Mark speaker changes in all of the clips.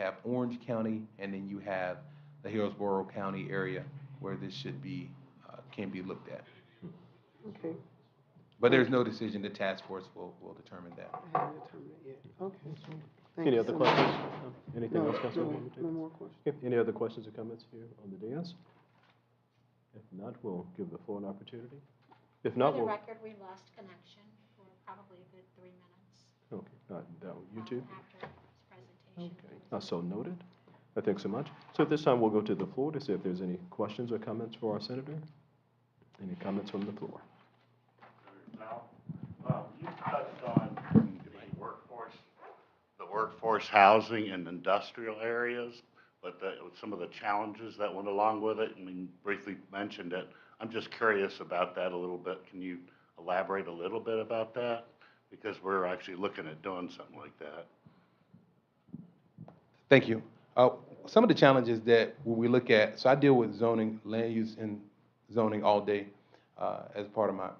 Speaker 1: have Orange County, and then you have the Hillsborough County area where this should be, can be looked at.
Speaker 2: Okay.
Speaker 1: But there's no decision. The task force will determine that.
Speaker 2: I haven't determined it yet. Okay. Thank
Speaker 3: Any
Speaker 2: you
Speaker 3: other
Speaker 2: so much.
Speaker 3: questions? Anything
Speaker 2: No,
Speaker 3: else, Councilman?
Speaker 2: no more questions.
Speaker 3: Okay, any other questions or comments here on the dais? If not, we'll give the floor an opportunity. If not,
Speaker 4: For the
Speaker 3: we'll,
Speaker 4: record, we lost connection for probably a good 3 minutes
Speaker 3: okay, that was you two?
Speaker 4: after his presentation.
Speaker 3: Okay, so noted. Thanks so much. So at this time, we'll go to the floor to see if there's any questions or comments for our senator. Any comments from the floor?
Speaker 5: You touched on the workforce housing in industrial areas, but some of the challenges that went along with it. I mean, briefly mentioned it. I'm just curious about that a little bit. Can you elaborate a little bit about that? Because we're actually looking at doing something like that.
Speaker 1: Thank you. Some of the challenges that when we look at, so I deal with zoning, land use and zoning all day as part of my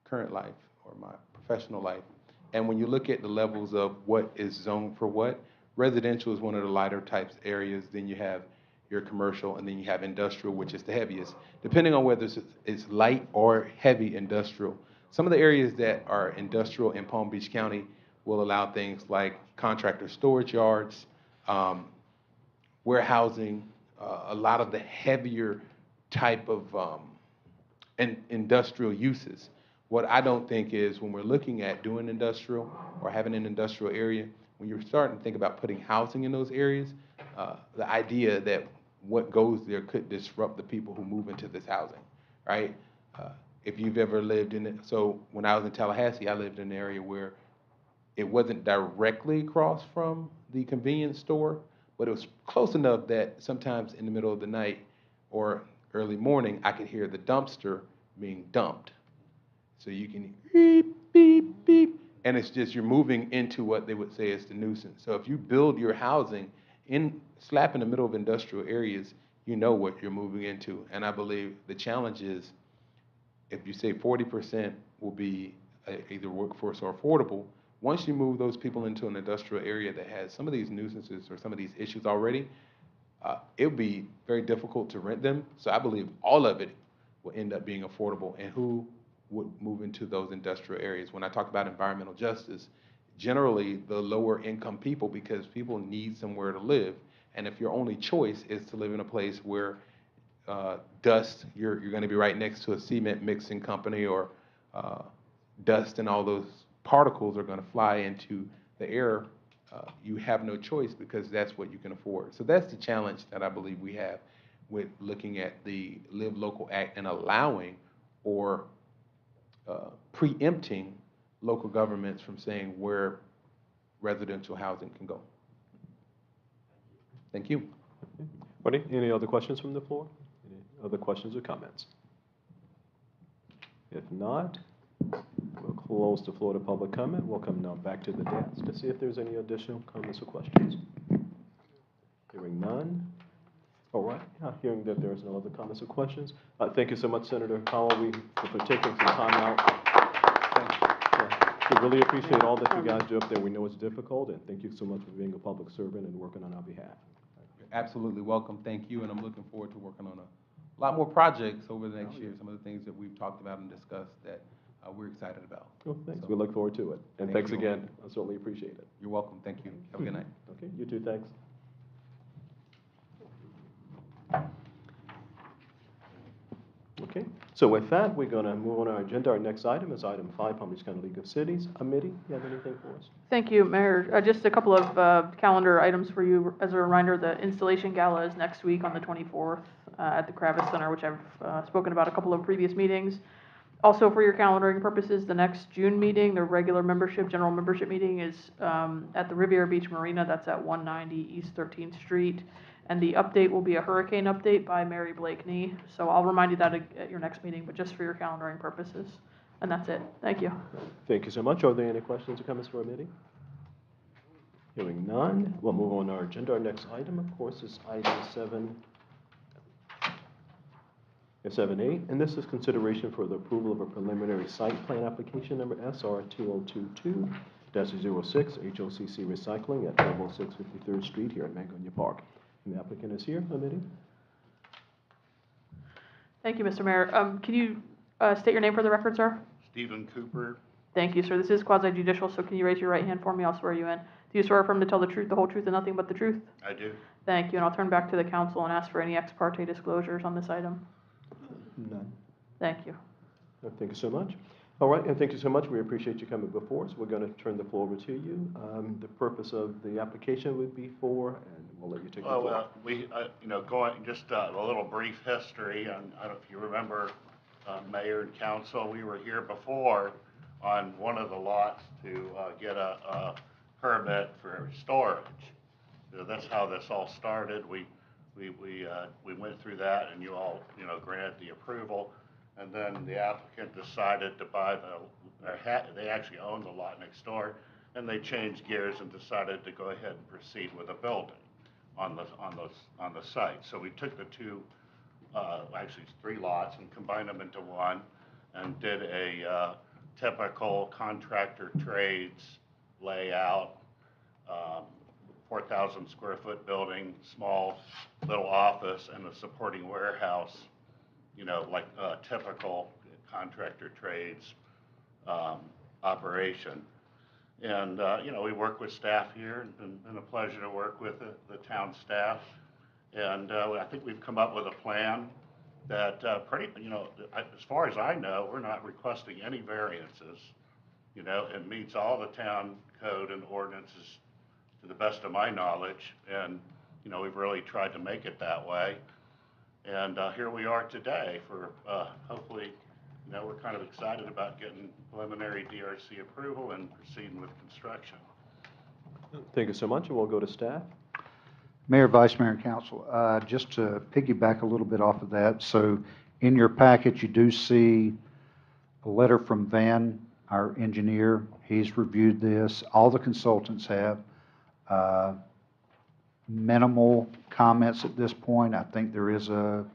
Speaker 1: current life or my professional life. And when you look at the levels of what is zoned for what, residential is one of the lighter types areas. Then you have your commercial, and then you have industrial, which is the heaviest. Depending on whether it's light or heavy industrial, some of the areas that are industrial in Palm Beach County will allow things like contractor storage yards, warehousing, a lot of the heavier type of industrial uses. What I don't think is when we're looking at doing industrial or having an industrial area, when you're starting to think about putting housing in those areas, the idea that what goes there could disrupt the people who move into this housing, right? If you've ever lived in it, so when I was in Tallahassee, I lived in an area where it wasn't directly across from the convenience store, but it was close enough that sometimes in the middle of the night or early morning, I could hear the dumpster being dumped. So you can beep, beep, beep, and it's just you're moving into what they would say is the nuisance. So if you build your housing slap in the middle of industrial areas, you know what you're moving into. And I believe the challenge is if you say 40% will be either workforce or affordable, once you move those people into an industrial area that has some of these nuisances or some of these issues already, it would be very difficult to rent them. So I believe all of it will end up being affordable. And who would move into those industrial areas? When I talk about environmental justice, generally the lower income people, because people need somewhere to live. And if your only choice is to live in a place where dust, you're going to be right next to a cement mixing company, or dust and all those particles are going to fly into the air, you have no choice because that's what you can afford. So that's the challenge that I believe we have with looking at the Live Local Act and allowing or preempting local governments from saying where residential housing can go. Thank you.
Speaker 3: Any other questions from the floor? Any other questions or comments? If not, we'll close the floor to public comment. We'll come now back to the desk to see if there's any additional comments or questions. Hearing none. All right, hearing that there's no other comments or questions. Thank you so much, Senator Howell, for taking some time out. We really appreciate all that you guys do up there. We know it's difficult, and thank you so much for being a public servant and working on our behalf.
Speaker 1: You're absolutely welcome. Thank you, and I'm looking forward to working on a lot more projects over the next year. Some of the things that we've talked about and discussed that we're excited about.
Speaker 3: Well, thanks.
Speaker 1: So,
Speaker 3: we look forward to it. And
Speaker 1: thank
Speaker 3: thanks
Speaker 1: you.
Speaker 3: again. I certainly appreciate it.
Speaker 1: You're welcome. Thank you. Have a good night.
Speaker 3: Okay, you too. Thanks. Okay, so with that, we're going to move on our agenda. Our next item is item 5, Palm Beach County League of Cities. Amity, you have anything for us?
Speaker 6: Thank you, Mayor. Just a couple of calendar items for you. As a reminder, the installation gala is next week on the 24th at the Kravis Center, which I've spoken about a couple of previous meetings. Also, for your calendaring purposes, the next June meeting, the regular membership, general membership meeting is at the Riviera Beach Marina. That's at 190 East 13th Street. And the update will be a hurricane update by Mary Blakeney. So I'll remind you that at your next meeting, but just for your calendaring purposes. And that's it. Thank you.
Speaker 3: Thank you so much. Are there any questions or comments for our meeting? Hearing none, we'll move on to our agenda. Our next item, of course, is item 7A, and this is consideration for the approval of a preliminary site plan application number SR 2022 HOCC Recycling at 1206 53rd Street here at Magnolia Park. And the applicant is here, Amity.
Speaker 6: Thank you, Mr. Mayor. Can you state your name for the record, sir?
Speaker 5: Stephen Cooper,
Speaker 6: Thank you, sir. This is quasi judicial, so can you raise your right hand for me? I'll swear you in. Do you swear affirm to tell the truth, the whole truth, and nothing but the truth?
Speaker 5: I do.
Speaker 6: Thank you, and I'll turn back to the council and ask for any ex parte disclosures on this item.
Speaker 3: None.
Speaker 6: Thank you.
Speaker 3: Thank you so much. All right, and thank you so much. We appreciate you coming before us. We're going to turn the floor over to you. The purpose of the application would be for, and we'll let you take the floor.
Speaker 5: Well, going, just a little brief history, and I don't know if you remember, Mayor and Council, we were here before on one of the lots to get a permit for storage. So that's how this all started. We went through that, and you all, granted the approval. And then the applicant decided to buy they actually owned the lot next door, and they changed gears and decided to go ahead and proceed with a building on the site. So we took the two, actually it's 3 lots, and combined them into one, and did a typical contractor trades layout, 4,000 square foot building, small little office, and a supporting warehouse. Like a typical contractor trades operation. And, we work with staff here, and been a pleasure to work with the town staff. And I think we've come up with a plan that as far as I know, we're not requesting any variances. It meets all the town code and ordinances to the best of my knowledge. And, we've really tried to make it that way. And here we are today for hopefully, we're kind of excited about getting preliminary DRC approval and proceeding with construction.
Speaker 3: Thank you so much, and we'll go to staff.
Speaker 7: Mayor, Vice Mayor, and Council, just to piggyback a little bit off of that, so in your package, you do see a letter from Van, our engineer. He's reviewed this. All the consultants have. Minimal comments at this point. I think there is a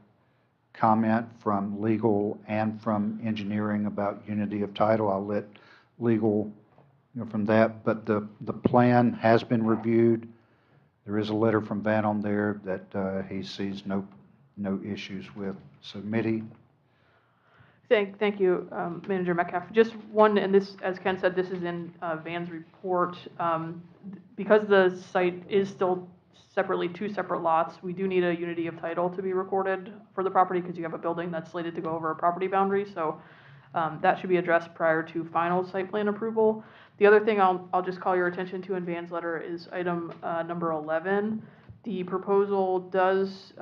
Speaker 7: comment from legal and from engineering about unity of title. I'll let legal, from that, but the plan has been reviewed. There is a letter from Van on there that he sees no issues with. So, Mitty.
Speaker 6: Thank you, Manager Metcalf. Just one, and this, as Ken said, this is in Van's report. Because the site is still separately 2 separate lots, we do need a unity of title to be recorded for the property because you have a building that's slated to go over a property boundary. So that should be addressed prior to final site plan approval. The other thing I'll just call your attention to in Van's letter is item number 11. The proposal does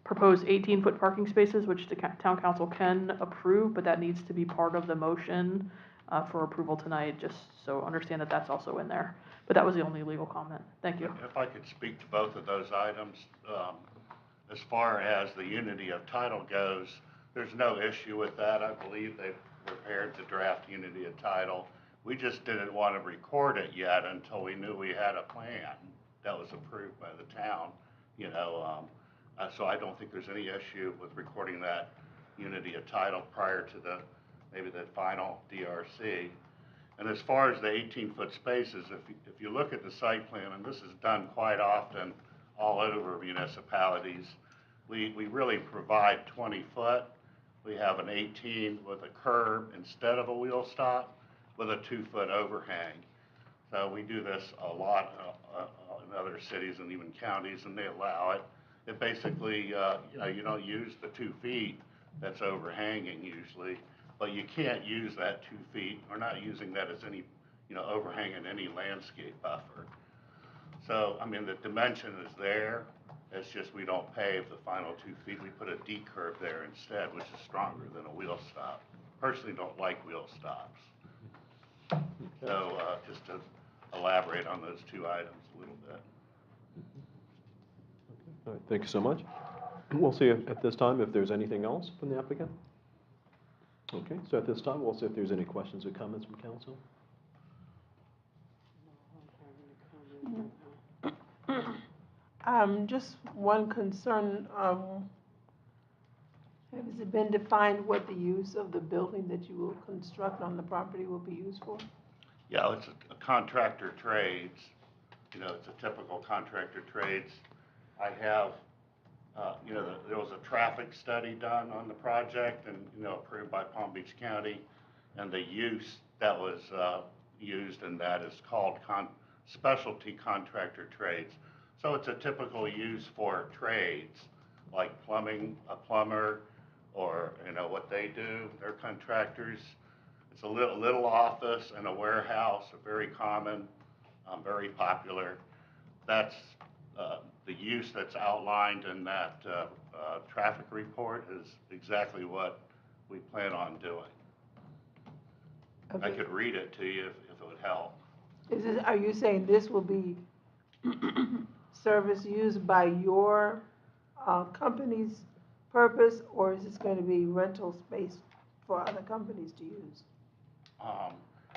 Speaker 6: propose 18-foot parking spaces, which the town council can approve, but that needs to be part of the motion for approval tonight, just so understand that that's also in there. But that was the only legal comment. Thank you.
Speaker 5: If I could speak to both of those items, as far as the unity of title goes, there's no issue with that. I believe they've prepared the draft unity of title. We just didn't want to record it yet until we knew we had a plan that was approved by the town, so I don't think there's any issue with recording that unity of title prior to maybe the final DRC. And as far as the 18-foot spaces, if you look at the site plan, and this is done quite often all over municipalities, we really provide 20 foot. We have an 18 with a curb instead of a wheel stop with a 2-foot overhang. So we do this a lot in other cities and even counties, and they allow it. It basically, you don't use the 2 feet that's overhanging usually, but you can't use that 2 feet. We're not using that as any, overhang in any landscape buffer. So, the dimension is there. It's just we don't pave the final 2 feet. We put a D curve there instead, which is stronger than a wheel stop. Personally, don't like wheel stops. So, just to elaborate on those 2 items a little bit.
Speaker 3: All right, thank you so much. We'll see at this time if there's anything else from the applicant. Okay, so at this time, we'll see if there's any questions or comments from council.
Speaker 2: Just one concern, has it been defined what the use of the building that you will construct on the property will be used for?
Speaker 5: Yeah, it's a contractor trades, you know, it's a typical contractor trades. I have, you know, there was a traffic study done on the project and, you know, approved by Palm Beach County. And the use that was used in that is called specialty contractor trades. So it's a typical use for trades, like plumbing, a plumber, or, you know, what they do, they're contractors. It's a little office and a warehouse, are very common, very popular. That's the use that's outlined in that traffic report is exactly what we plan on doing. I
Speaker 2: Okay.
Speaker 5: could read it to you if it would help.
Speaker 2: Are you saying this will be service used by your company's purpose, or is this going to be rental space for other companies to use?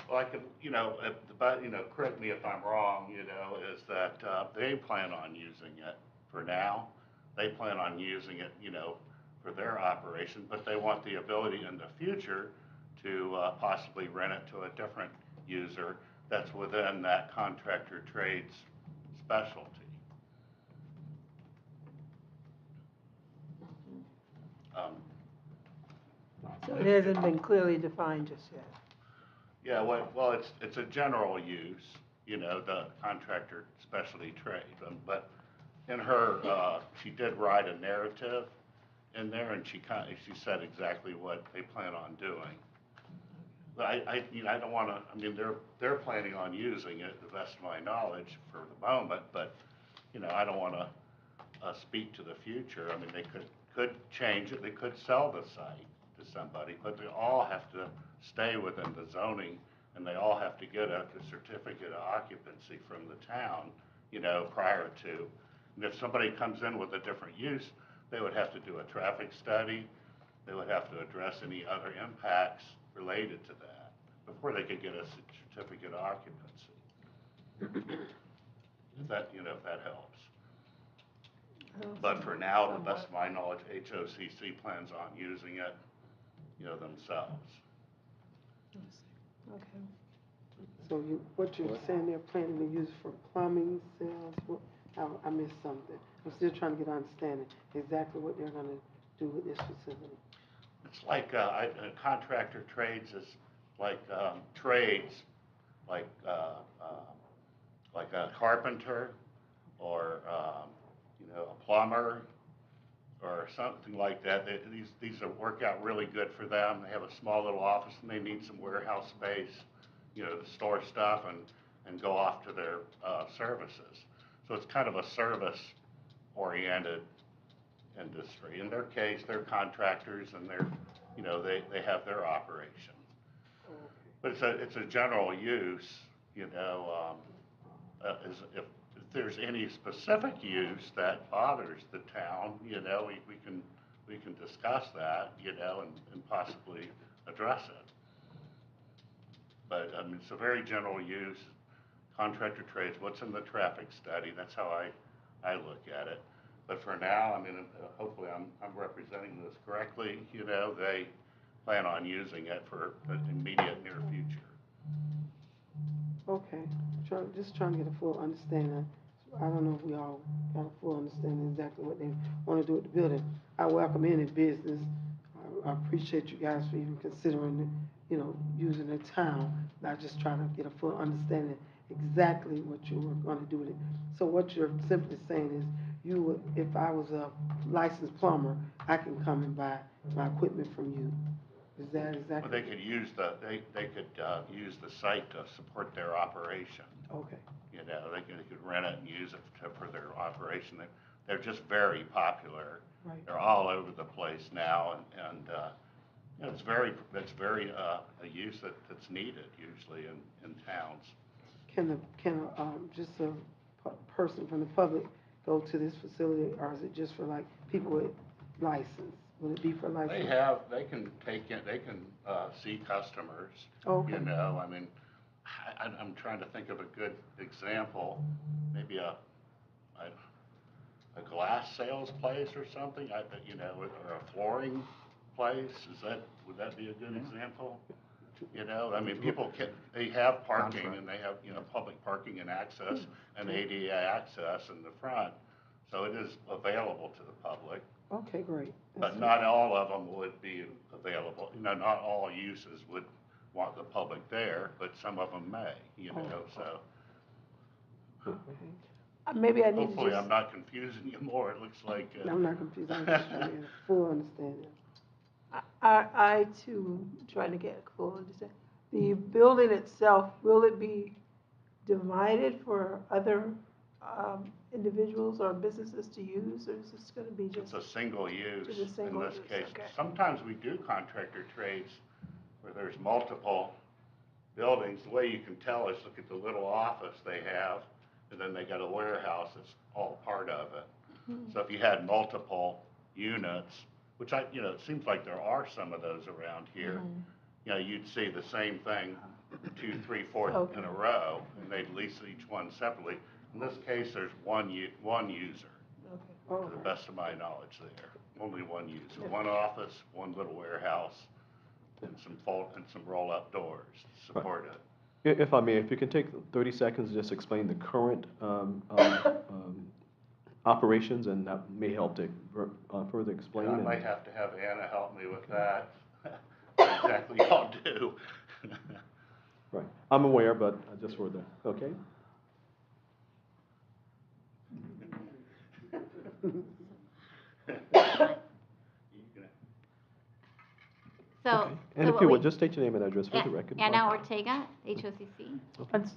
Speaker 5: Well, I could, you know, but, you know, correct me if I'm wrong, you know, is that they plan on using it for now. They plan on using it, you know, for their operation, but they want the ability in the future to possibly rent it to a different user that's within that contractor trades specialty.
Speaker 2: So it hasn't been clearly defined just yet.
Speaker 5: Yeah, well, it's a general use, you know, the contractor specialty trade. But in her, she did write a narrative in there, and she said exactly what they plan on doing. But you know, I don't want to. I mean, they're planning on using it, to the best of my knowledge, for the moment. But you know, I don't want to speak to the future. I mean, they could change it. They could sell the site to somebody, but they all have to stay within the zoning, and they all have to get a certificate of occupancy from the town, you know, prior to. And if somebody comes in with a different use, they would have to do a traffic study. They would have to address any other impacts related to that before they could get a certificate of occupancy. If that, you know, if that helps. But for now, to the best of my knowledge, HOCC plans on using it, you know, themselves.
Speaker 2: Okay.
Speaker 8: So what you're saying, they're planning to use for plumbing, sales, I missed something. I'm still trying to get an understanding exactly what they're gonna do with this facility.
Speaker 5: It's like, contractor trades is like, trades, like a carpenter or, you know, a plumber or something like that. These work out really good for them. They have a small little office and they need some warehouse space, you know, to store stuff and go off to their services. So it's kind of a service-oriented industry. In their case, they're contractors and they're, you know, they have their operation. But it's a general use, you know, if there's any specific use that bothers the town, you know, we can discuss that, you know, and possibly address it. But I mean, it's a very general use, contractor trades, what's in the traffic study, that's how I look at it. But for now, I mean, hopefully I'm representing this correctly, you know, they plan on using it for the immediate near future.
Speaker 8: Okay, just trying to get a full understanding. I don't know if we all got a full understanding exactly what they want to do with the building. I welcome any business. I appreciate you guys for even considering, you know, using the town. I just trying to get a full understanding exactly what you were going to do with it. So what you're simply saying is, you would, if I was a licensed plumber, I can come and buy my equipment from you. Is that exactly?
Speaker 5: Well, they could use use the site to support their operation.
Speaker 8: Okay.
Speaker 5: You know, they could rent it and use it for their operation. They're just very popular.
Speaker 8: Right.
Speaker 5: They're all over the place now, and you know, it's very a use that's needed usually in towns.
Speaker 8: Can just a person from the public go to this facility, or is it just for like people with license? Would it be for license?
Speaker 5: They can see customers.
Speaker 8: Okay.
Speaker 5: You know, I mean, I'm trying to think of a good example, maybe a glass sales place or something, you know, or a flooring place. Would that be a good example? You know, I mean, people can, they have parking and they have, you know, public parking and access and ADA access in the front. So it is available to the public,
Speaker 8: Okay, great.
Speaker 5: but not all of them would be available. You know, not all uses would want the public there, but some of them may, you know, so.
Speaker 2: Maybe I need to
Speaker 5: Hopefully
Speaker 2: just,
Speaker 5: I'm not confusing you more. It looks like,
Speaker 8: I'm not confused, I'm just trying to get a full understanding.
Speaker 2: I too, trying to get a full understanding. The building itself, will it be divided for other, individuals or businesses to use, or is this gonna be
Speaker 5: it's
Speaker 2: just?
Speaker 5: a single use
Speaker 2: It's a
Speaker 5: in
Speaker 2: single
Speaker 5: this
Speaker 2: use,
Speaker 5: case.
Speaker 2: okay.
Speaker 5: Sometimes we do contractor trades where there's multiple buildings. The way you can tell is look at the little office they have, and then they got a warehouse that's all part of it. So if you had multiple units, which you know, it seems like there are some of those around here, you know, you'd see the same thing 2, 3, 4
Speaker 2: Okay.
Speaker 5: in a row, and they'd lease each one separately. In this case, there's one user,
Speaker 2: Okay.
Speaker 8: Oh,
Speaker 5: to the best of my knowledge there. Only one user, one office, one little warehouse, and some roll-up doors to support it.
Speaker 3: If I may, if you can take 30 seconds to just explain the current operations, and that may help to further explain.
Speaker 5: And I might have to have Anna help me with that, what exactly y'all do.
Speaker 3: Right, I'm aware, but just for the, okay?
Speaker 4: So,
Speaker 3: Okay. And if you would, just state your name and address for the record.
Speaker 4: Anna Ortega, HOCC.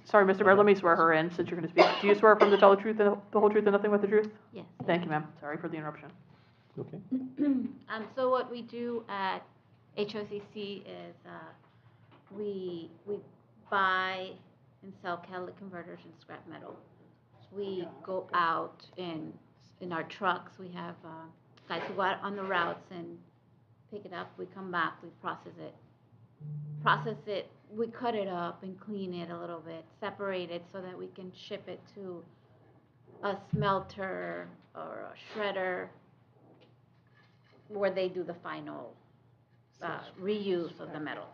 Speaker 6: Sorry, Mr. Mayor, let me swear her in since you're going to speak. Do you swear affirm to tell the truth, and the whole truth, and nothing but the truth?
Speaker 4: Yes.
Speaker 6: Thank you, ma'am. Sorry for the interruption.
Speaker 3: Okay.
Speaker 4: So what we do at HOCC is we buy and sell catalytic converters and scrap metal. We go out in our trucks. We have guys who go out on the routes and pick it up. We come back. We process it. We cut it up and clean it a little bit, separate it so that we can ship it to a smelter or a shredder, where they do the final reuse of the metals.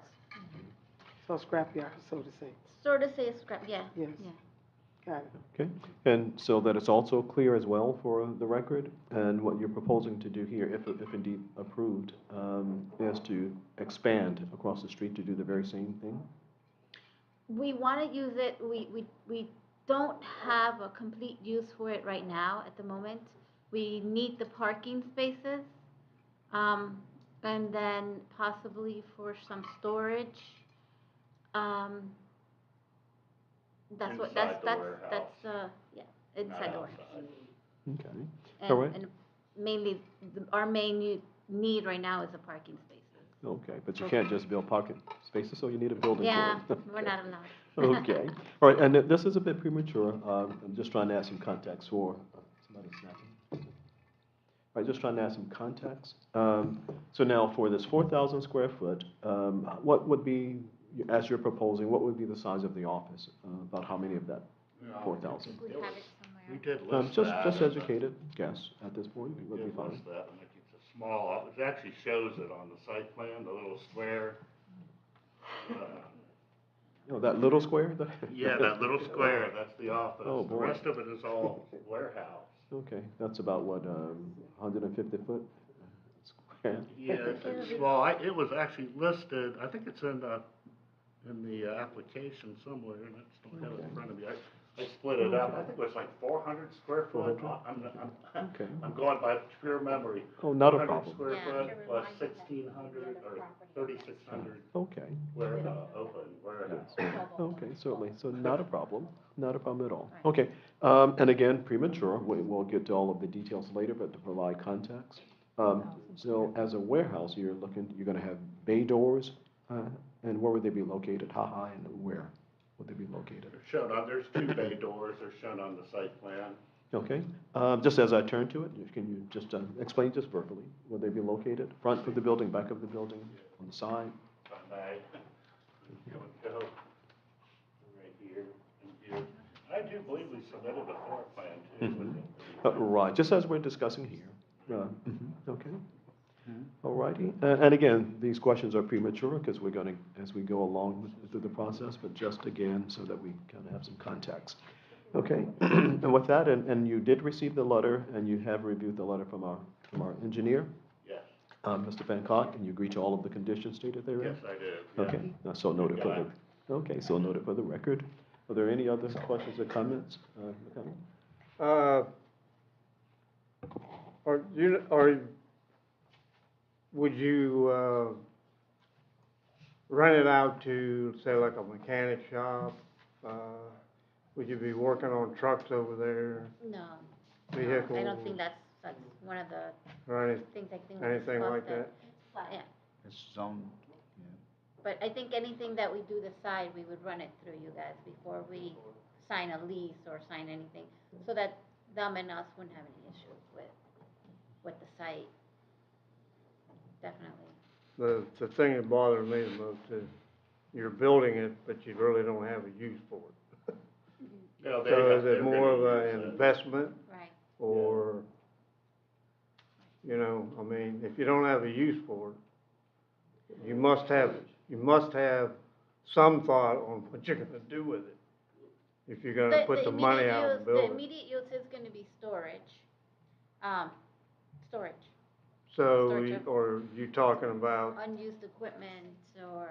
Speaker 8: so scrapyard, so to say.
Speaker 4: Sort of say scrap, yeah.
Speaker 8: Yes.
Speaker 4: Yeah.
Speaker 8: Got it.
Speaker 3: Okay, and so that it's also clear as well for the record, and what you're proposing to do here, if indeed approved, is to expand across the street to do the very same thing?
Speaker 4: We want to use it, we don't have a complete use for it right now at the moment. We need the parking spaces, and then possibly for some storage. That's what,
Speaker 5: Inside the warehouse.
Speaker 4: yeah, inside the warehouse.
Speaker 3: Okay, all right.
Speaker 4: And mainly, our main need right now is the parking spaces.
Speaker 3: Okay, but you can't just build parking spaces, so you need a building for it.
Speaker 4: Yeah, we're
Speaker 3: Okay.
Speaker 4: not allowed.
Speaker 3: Okay, all right, and this is a bit premature, I'm just trying to add some context for, somebody snapping. All right, just trying to add some context. So now for this 4,000 square foot, what would be, as you're proposing, what would be the size of the office? About how many of that
Speaker 5: No,
Speaker 3: 4,000?
Speaker 4: We have it
Speaker 5: We
Speaker 4: somewhere.
Speaker 5: did list that.
Speaker 3: Just educated guess at this point
Speaker 5: We
Speaker 3: would be
Speaker 5: did
Speaker 3: fine.
Speaker 5: list that, and it's a small, it actually shows it on the site plan, the little square.
Speaker 3: Oh, that little square?
Speaker 5: Yeah, that little square, that's the office.
Speaker 3: Oh,
Speaker 5: The
Speaker 3: boy.
Speaker 5: rest of it is all warehouse.
Speaker 3: Okay, that's about what, 150 foot square?
Speaker 5: Yeah, it's small. It was actually listed, I think it's in the application somewhere, and I just don't have it in front of me. I split it up. I think it was like 400 square foot.
Speaker 3: 400? Okay.
Speaker 5: I'm going by pure memory.
Speaker 3: Oh, not a
Speaker 5: 400
Speaker 3: problem.
Speaker 5: square
Speaker 4: Yeah.
Speaker 5: foot plus 1,600 or 3,600
Speaker 3: Okay,
Speaker 5: where, open warehouse.
Speaker 3: okay, certainly, so not a problem at all.
Speaker 4: Right.
Speaker 3: Okay, and again, premature, we'll get to all of the details later, but to provide context. So as a warehouse, you're gonna have bay doors, and where would they be located? How high and where would they be located?
Speaker 5: They're shown on, there's 2 bay doors, they're shown on the site plan.
Speaker 3: Okay, just as I turn to it, can you just explain just verbally, where they be located? Front of the building, back of the building, on the side?
Speaker 5: If I may, go right here and here. I do believe we submitted a floor plan too.
Speaker 3: Right, just as we're discussing here. Okay. All righty. And again, these questions are premature because we're going to, as we go along through the process, but just again, so that we kind of have some context. Okay, and with that, and you did receive the letter, and you have reviewed the letter from our engineer,
Speaker 5: Yes,
Speaker 3: Mr. Van Cott, and you agree to all of the conditions stated therein?
Speaker 5: yes, I did. yes.
Speaker 3: Okay, so noted for
Speaker 5: Got
Speaker 3: the, okay, so noted for the record. Are there any other questions or comments? McConnell?
Speaker 9: Would you, rent it out to, say, like a mechanic shop? Would you be working on trucks over there,
Speaker 4: No.
Speaker 9: vehicles?
Speaker 4: I don't think that's one of the
Speaker 9: Or
Speaker 4: things I think.
Speaker 9: anything
Speaker 4: was
Speaker 9: like that?
Speaker 4: Yeah,
Speaker 7: It's zone,
Speaker 4: but I think anything that we do decide, we would run it through you guys before we sign a lease or sign anything, so that them and us wouldn't have any issues with the site. Definitely.
Speaker 9: The thing that bothers me the most is you're building it, but you really don't have a use for it.
Speaker 5: No,
Speaker 9: So is
Speaker 5: they're
Speaker 9: it more of
Speaker 5: gonna
Speaker 9: an
Speaker 5: use it.
Speaker 9: investment
Speaker 4: Right.
Speaker 9: or, you know, I mean, if you don't have a use for it, you must have some thought on what you're gonna do with it. If you're gonna put the money
Speaker 4: immediate
Speaker 9: out and
Speaker 4: use-
Speaker 9: build
Speaker 4: The
Speaker 9: it.
Speaker 4: immediate use is gonna be storage. Storage,
Speaker 9: So,
Speaker 4: storage of-
Speaker 9: or you talking about,
Speaker 4: unused equipment or,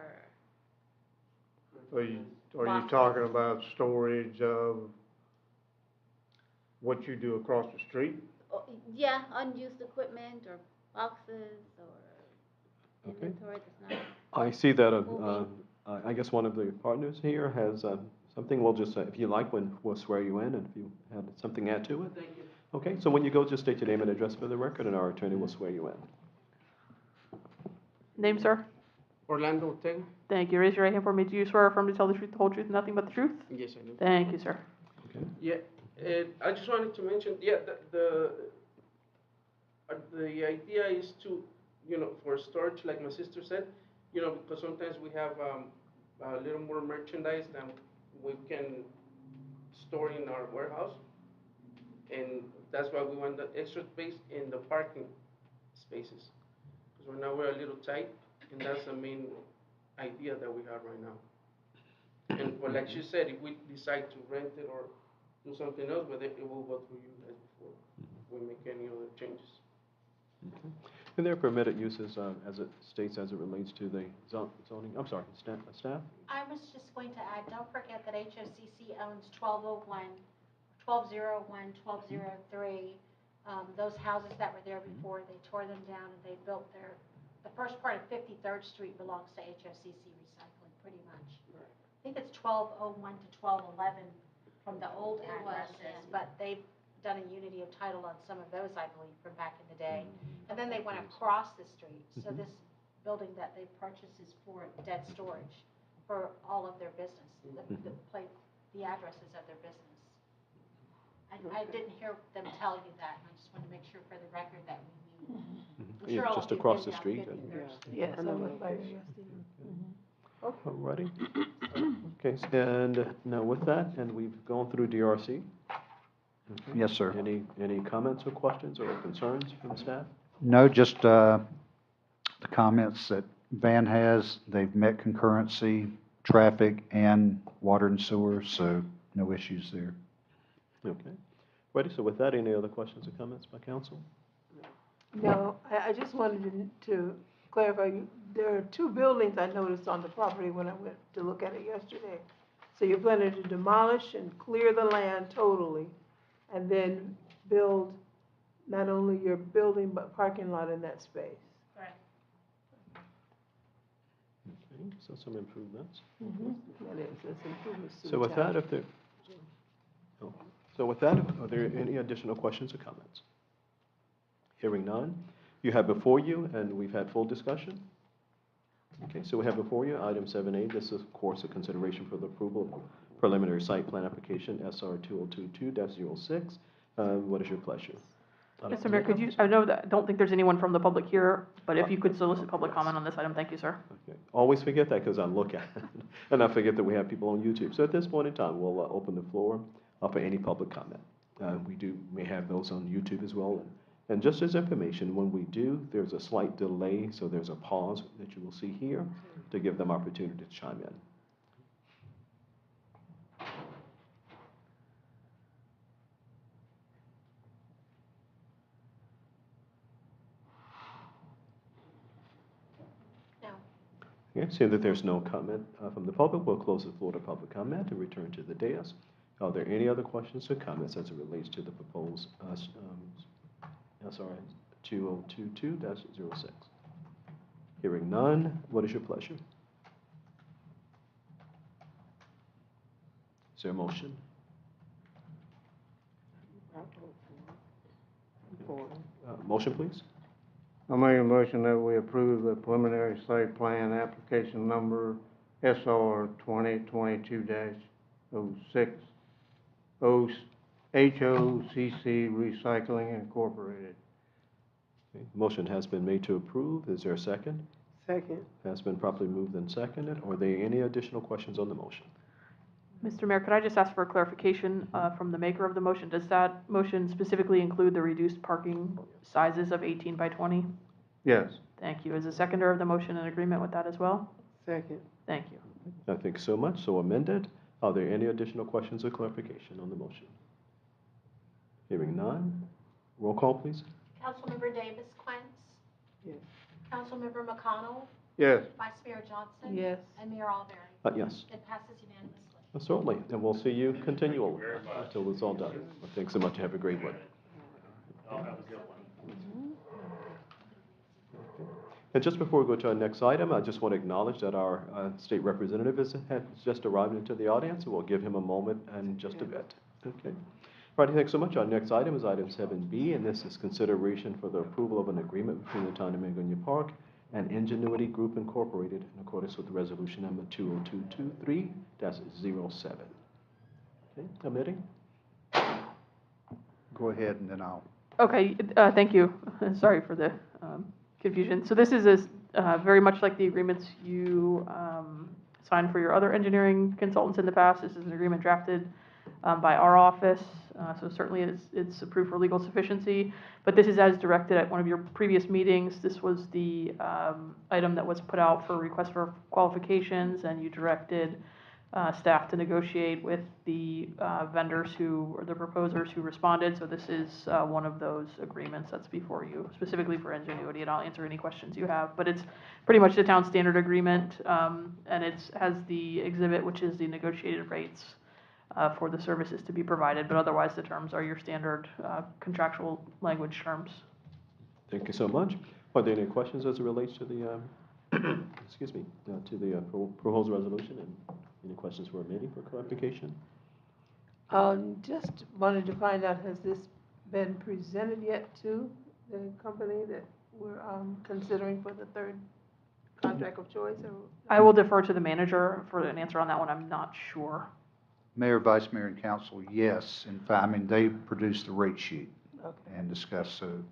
Speaker 9: are you
Speaker 4: Boxes.
Speaker 9: talking about storage of what you do across the street?
Speaker 4: oh, yeah, unused equipment or boxes or
Speaker 3: Okay.
Speaker 4: inventory that's not.
Speaker 3: I see that,
Speaker 4: Moving.
Speaker 3: I guess one of the partners here has something, we'll just, if you like, we'll swear you in, and if you have something to add to it. Thank you. Okay, so when you go, just state your name and address for the record, and our attorney will swear you in.
Speaker 6: Name, sir?
Speaker 10: Orlando Ortega?
Speaker 6: Thank you. Raise your right hand for me. Do you swear or affirm to tell the truth, the whole truth, and nothing but the truth?
Speaker 10: Yes, I do.
Speaker 6: Thank you, sir.
Speaker 3: Okay.
Speaker 10: Yeah, and I just wanted to mention, yeah, the idea is to, you know, for storage, like my sister said, you know, because sometimes we have a little more merchandise than we can store in our warehouse. And that's why we want the extra space in the parking spaces. Because now we're a little tight, and that's the main idea that we have right now. And well, like she said, if we decide to rent it or do something else with it, it will go through you guys before we make any other changes.
Speaker 3: Okay. And there are permitted uses, as it states, as it relates to the zoning, I'm sorry, staff?
Speaker 11: I was just going to add, don't forget that HOCC owns 1201, 1201, 1203. Those houses that were there before, they tore them down and they built the first part of 53rd Street belongs to HOCC Recycling, pretty much. I think it's 1201 to 1211 from the old
Speaker 4: It was,
Speaker 11: addresses,
Speaker 4: yeah.
Speaker 11: but they've done a unity of title on some of those, I believe, from back in the day. And then they went across the street, so this building that they purchased is for dead storage for all of their business, the addresses of their business. I didn't hear them tell you that, and I just want to make sure for the record that we knew. I'm
Speaker 3: Yeah,
Speaker 11: sure all
Speaker 3: just
Speaker 11: of you
Speaker 3: across
Speaker 11: been
Speaker 3: the
Speaker 11: down
Speaker 3: street
Speaker 11: 53rd Street.
Speaker 2: Yes, I
Speaker 8: know
Speaker 2: went
Speaker 8: the
Speaker 2: by there
Speaker 8: location.
Speaker 2: yesterday.
Speaker 3: Alrighty. Okay, and now with that, and we've gone through DRC. Okay.
Speaker 7: Yes, sir.
Speaker 3: Any comments or questions or concerns from staff?
Speaker 7: No, just the comments that Van has, they've met concurrency, traffic, and water and sewer, so no issues there.
Speaker 3: Okay. Ready, so with that, any other questions or comments by council?
Speaker 2: No, I just wanted to clarify, there are two buildings I noticed on the property when I went to look at it yesterday. So you're planning to demolish and clear the land totally, and then build not only your building, but parking lot in that space.
Speaker 11: Correct.
Speaker 3: Okay, so some improvements.
Speaker 2: That is, that's improvements to
Speaker 3: So
Speaker 2: the
Speaker 3: with that,
Speaker 2: town.
Speaker 3: if there, oh, so with that, are there any additional questions or comments? Hearing none. You have before you, and we've had full discussion. Okay, so we have before you item 7A. This is, of course, a consideration for the approval of preliminary site plan application SR 2022-06. What is your pleasure?
Speaker 6: Mr. Mayor, could you, I know that, I don't think there's anyone from the public here, but if you could solicit public comment on this item, thank you, sir.
Speaker 3: Okay. Always forget that because I look at it, and I forget that we have people on YouTube. So at this point in time, we'll open the floor for any public comment. We may have those on YouTube as well, And just as information, when we do, there's a slight delay, so there's a pause that you will see here to give them opportunity to chime in.
Speaker 11: No.
Speaker 3: Okay, seeing that there's no comment from the public, we'll close the floor to public comment and return to the dais. Are there any other questions or comments as it relates to the proposed SR 2022-06? Hearing none, what is your pleasure? Is there a motion? Motion, please.
Speaker 9: I make a motion that we approve the preliminary site plan application number SR 2022-06, HOCC Recycling Incorporated.
Speaker 3: Okay, motion has been made to approve. Is there a second?
Speaker 8: Second.
Speaker 3: Has been properly moved and seconded. Are there any additional questions on the motion?
Speaker 6: Mr. Mayor, could I just ask for a clarification from the maker of the motion? Does that motion specifically include the reduced parking sizes of 18 by 20?
Speaker 9: Yes.
Speaker 6: Thank you. Is the seconder of the motion in agreement with that as well?
Speaker 8: Second.
Speaker 6: Thank you.
Speaker 3: I think so much, so amended. Are there any additional questions or clarification on the motion? Hearing none. Roll call, please.
Speaker 11: Councilmember Davis Quince,
Speaker 8: Yes.
Speaker 11: Councilmember McConnell,
Speaker 9: Yes.
Speaker 11: Vice Mayor Johnson.
Speaker 2: Yes.
Speaker 11: And Mayor Alberry.
Speaker 3: Yes,
Speaker 11: It passes unanimously.
Speaker 3: certainly. And we'll see you continually until it's all done. Well, thanks so much. Have a great one. And just before we go to our next item, I just want to acknowledge that our state representative has just arrived into the audience, and we'll give him a moment in just a bit. Okay. All right, thanks so much. Our next item is item 7B, and this is consideration for the approval of an agreement between the Town of Magonia Park and Ingenuity Group Incorporated in accordance with resolution number 20223-07. Okay, committee?
Speaker 7: Go ahead, and then I'll.
Speaker 6: Okay, thank you. Sorry for the confusion. So this is very much like the agreements you signed for your other engineering consultants in the past. This is an agreement drafted by our office, so certainly it's approved for legal sufficiency. But this is as directed at one of your previous meetings. This was the item that was put out for request for qualifications, and you directed staff to negotiate with the vendors or the proposers who responded. So this is one of those agreements that's before you, specifically for Ingenuity, and I'll answer any questions you have. But it's pretty much the town standard agreement, and it has the exhibit, which is the negotiated rates for the services to be provided, but otherwise the terms are your standard contractual language terms.
Speaker 3: Thank you so much. Are there any questions as it relates to the, excuse me, to the proposed resolution? And any questions for Amity for clarification?
Speaker 2: Just wanted to find out, has this been presented yet to the company that we're considering for the third contract of choice? Or?
Speaker 6: I will defer to the manager for an answer on that one. I'm not sure.
Speaker 7: Mayor, Vice Mayor, and Council, yes. In fact, I mean, they produced the rate sheet and discussed, so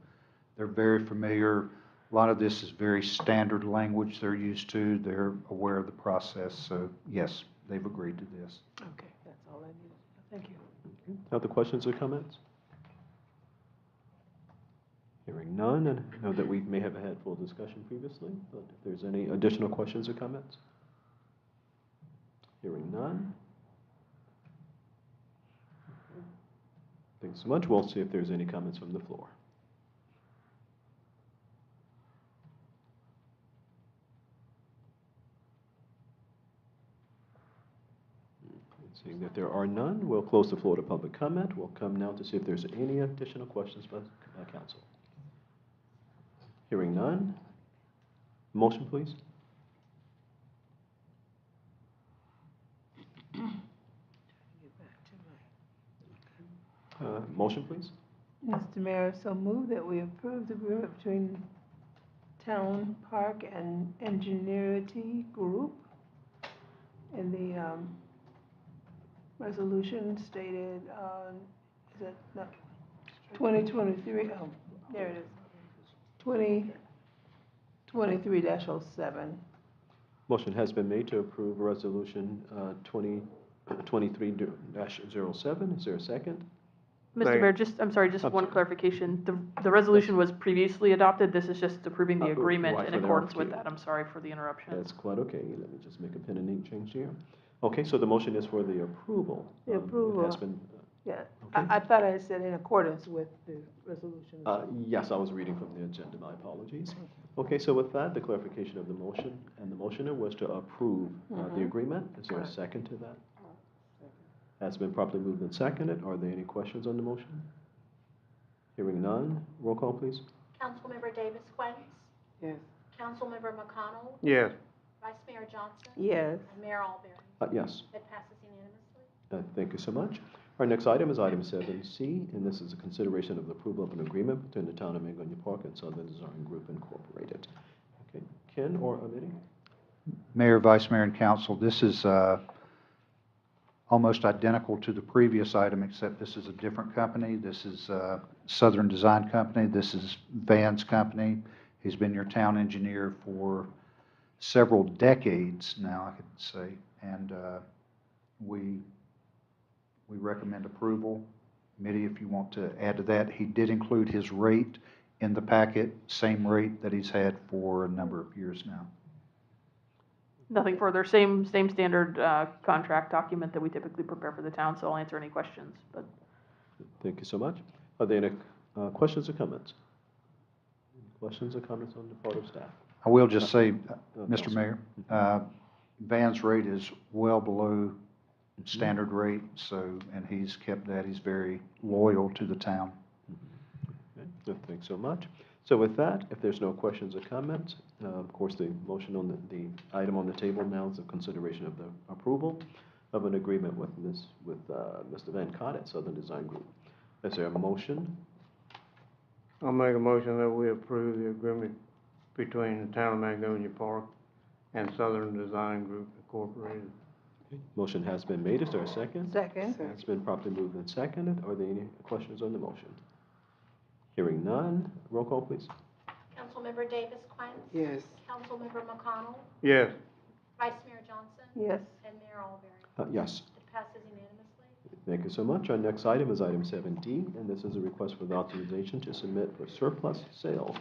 Speaker 7: they're very familiar. A lot of this is very standard language they're used to. They're aware of the process, so yes, they've agreed to this.
Speaker 2: Okay, that's all I needed. Thank you.
Speaker 3: Other questions or comments? Hearing none, and I know that we may have had full discussion previously, but if there's any additional questions or comments? Hearing none. Thanks so much. We'll see if there's any comments from the floor. Seeing that there are none, we'll close the floor to public comment. We'll come now to see if there's any additional questions by council. Hearing none. Motion, please. Motion, please.
Speaker 2: Mr. Mayor, so move that we approve the agreement between Town Park and Ingenuity Group in the resolution stated on, is that not 2023? Oh, there it is. 2023-07.
Speaker 3: Motion has been made to approve resolution 2023-07. Is there a second?
Speaker 6: Mr.
Speaker 9: Like-
Speaker 6: Mayor, just, I'm sorry, just
Speaker 3: I'm
Speaker 6: one
Speaker 3: sorry.
Speaker 6: clarification. The resolution was previously adopted. This is just approving the agreement
Speaker 3: right,
Speaker 6: in
Speaker 3: for the
Speaker 6: accordance with
Speaker 3: RFQ.
Speaker 6: that. I'm sorry for the interruption.
Speaker 3: That's quite okay. Let me just make a pen and ink change here. Okay, so the motion is for the approval.
Speaker 2: The
Speaker 3: It has
Speaker 2: approval.
Speaker 3: been,
Speaker 2: Yeah,
Speaker 3: Okay.
Speaker 2: I thought I said in accordance with the resolution.
Speaker 3: yes, I was reading from the agenda, my apologies. Okay, so with that, the clarification of the motion, and the motioner was to approve the agreement. Is there a second to that? Has been properly moved and seconded. Are there any questions on the motion? Hearing none, roll call, please.
Speaker 11: Councilmember Davis Quinn,
Speaker 8: Yes.
Speaker 11: Councilmember McConnell,
Speaker 9: Yes,
Speaker 11: Vice Mayor Johnson,
Speaker 2: Yes,
Speaker 11: and Mayor Alberry.
Speaker 3: Yes.
Speaker 11: It passes unanimously.
Speaker 3: Thank you so much. Our next item is item 7C, and this is a consideration of the approval of an agreement between the Town of Mangonia Park and Southern Design Group Incorporated. Okay, Ken or Amity?
Speaker 7: Mayor, Vice Mayor, and Council, this is almost identical to the previous item, except this is a different company. This is Southern Design Company. This is Van's company. He's been your town engineer for several decades now, I could say, and we recommend approval. Mitty, if you want to add to that, he did include his rate in the packet, same rate that he's had for a number of years now.
Speaker 6: Nothing further. Same standard contract document that we typically prepare for the town, so I'll answer any questions. But
Speaker 3: Thank you so much. Are there any questions or comments? Questions or comments on the part of staff?
Speaker 7: I will just say, Mr.
Speaker 3: Councilman.
Speaker 7: Mayor, Van's rate is well below standard rate, so, and he's kept that. He's very loyal to the town.
Speaker 3: Okay, good, thanks so much. So with that, if there's no questions or comments, of course, the motion on the item on the table now is a consideration of the approval of an agreement with Mr. Van Cott at Southern Design Group. Is there a motion?
Speaker 9: I'll make a motion that we approve the agreement between the Town of Mangonia Park and Southern Design Group Incorporated.
Speaker 3: Okay, motion has been made. Is there a second?
Speaker 2: second.
Speaker 3: It's been properly moved and seconded. Are there any questions on the motion? Hearing none, roll call, please.
Speaker 11: Councilmember Davis Quinn,
Speaker 8: Yes.
Speaker 11: Councilmember McConnell,
Speaker 9: Yes,
Speaker 11: Vice Mayor Johnson,
Speaker 2: Yes,
Speaker 11: and Mayor Alberry.
Speaker 3: Yes.
Speaker 11: It passes unanimously.
Speaker 3: Thank you so much. Our next item is item 7D, and this is a request for the authorization to submit for surplus sale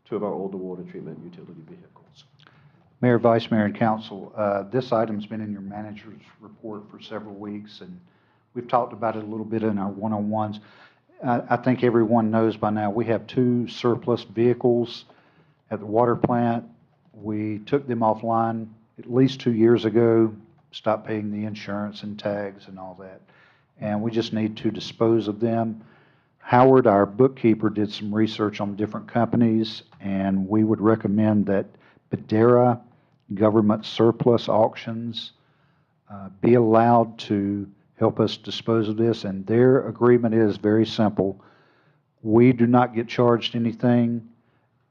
Speaker 3: two of our older water treatment utility vehicles.
Speaker 7: Mayor, Vice Mayor, and Council, this item's been in your manager's report for several weeks, and we've talked about it a little bit in our one-on-ones. I think everyone knows by now, we have two surplus vehicles at the water plant. We took them offline at least 2 years ago, stopped paying the insurance and tags and all that, and we just need to dispose of them. Howard, our bookkeeper, did some research on different companies, and we would recommend that Bedera Government Surplus Auctions be allowed to help us dispose of this, and their agreement is very simple. We do not get charged anything.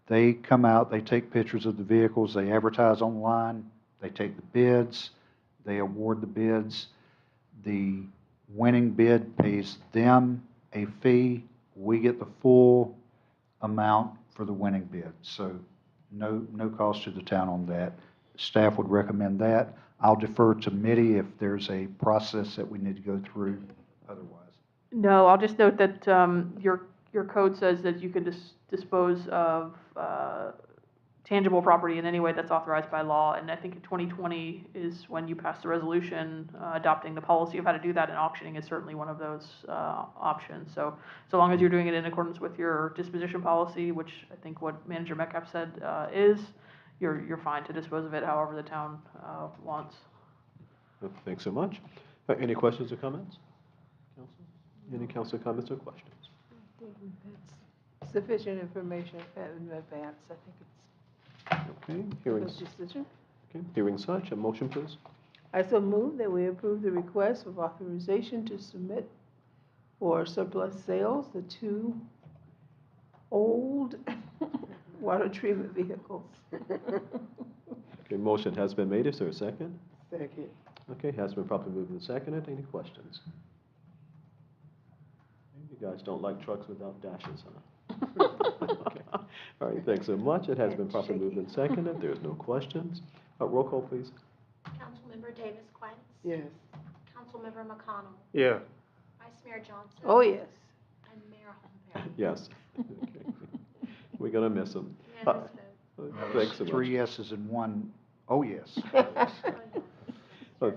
Speaker 7: They come out, they take pictures of the vehicles, they advertise online, they take the bids, they award the bids. The winning bid pays them a fee. We get the full amount for the winning bid. So no cost to the town on that. Staff would recommend that. I'll defer to Mitty if there's a process that we need to go through otherwise.
Speaker 6: no, I'll just note that your code says that you can dispose of tangible property in any way that's authorized by law, and I think in 2020 is when you passed the resolution adopting the policy of how to do that, and auctioning is certainly one of those options. So long as you're doing it in accordance with your disposition policy, which I think what Manager Metcalf said is, you're fine to dispose of it however the town wants.
Speaker 3: Thanks so much. Any questions or comments? Council? Any council comments or questions?
Speaker 2: that's sufficient information in advance. I think it's
Speaker 3: Okay,
Speaker 2: a
Speaker 3: hearing,
Speaker 2: good decision.
Speaker 3: okay, hearing such, a motion, please.
Speaker 2: I so move that we approve the request of authorization to submit for surplus sales the two old water treatment vehicles.
Speaker 3: Okay, motion has been made. Is there a second?
Speaker 8: Second.
Speaker 3: Okay, has been properly moved and seconded. Any questions? You guys don't like trucks without dashes, huh? Okay. All right, thanks so much. It has been properly moved and seconded. There's no questions. Roll call, please.
Speaker 11: Councilmember Davis Quinn,
Speaker 8: Yes.
Speaker 11: Councilmember McConnell,
Speaker 9: yeah,
Speaker 11: Vice Mayor Johnson.
Speaker 2: Oh, yes,
Speaker 3: Yes. Okay. We're gonna miss him. Thanks so much.
Speaker 7: 3 yeses and 1 oh yes.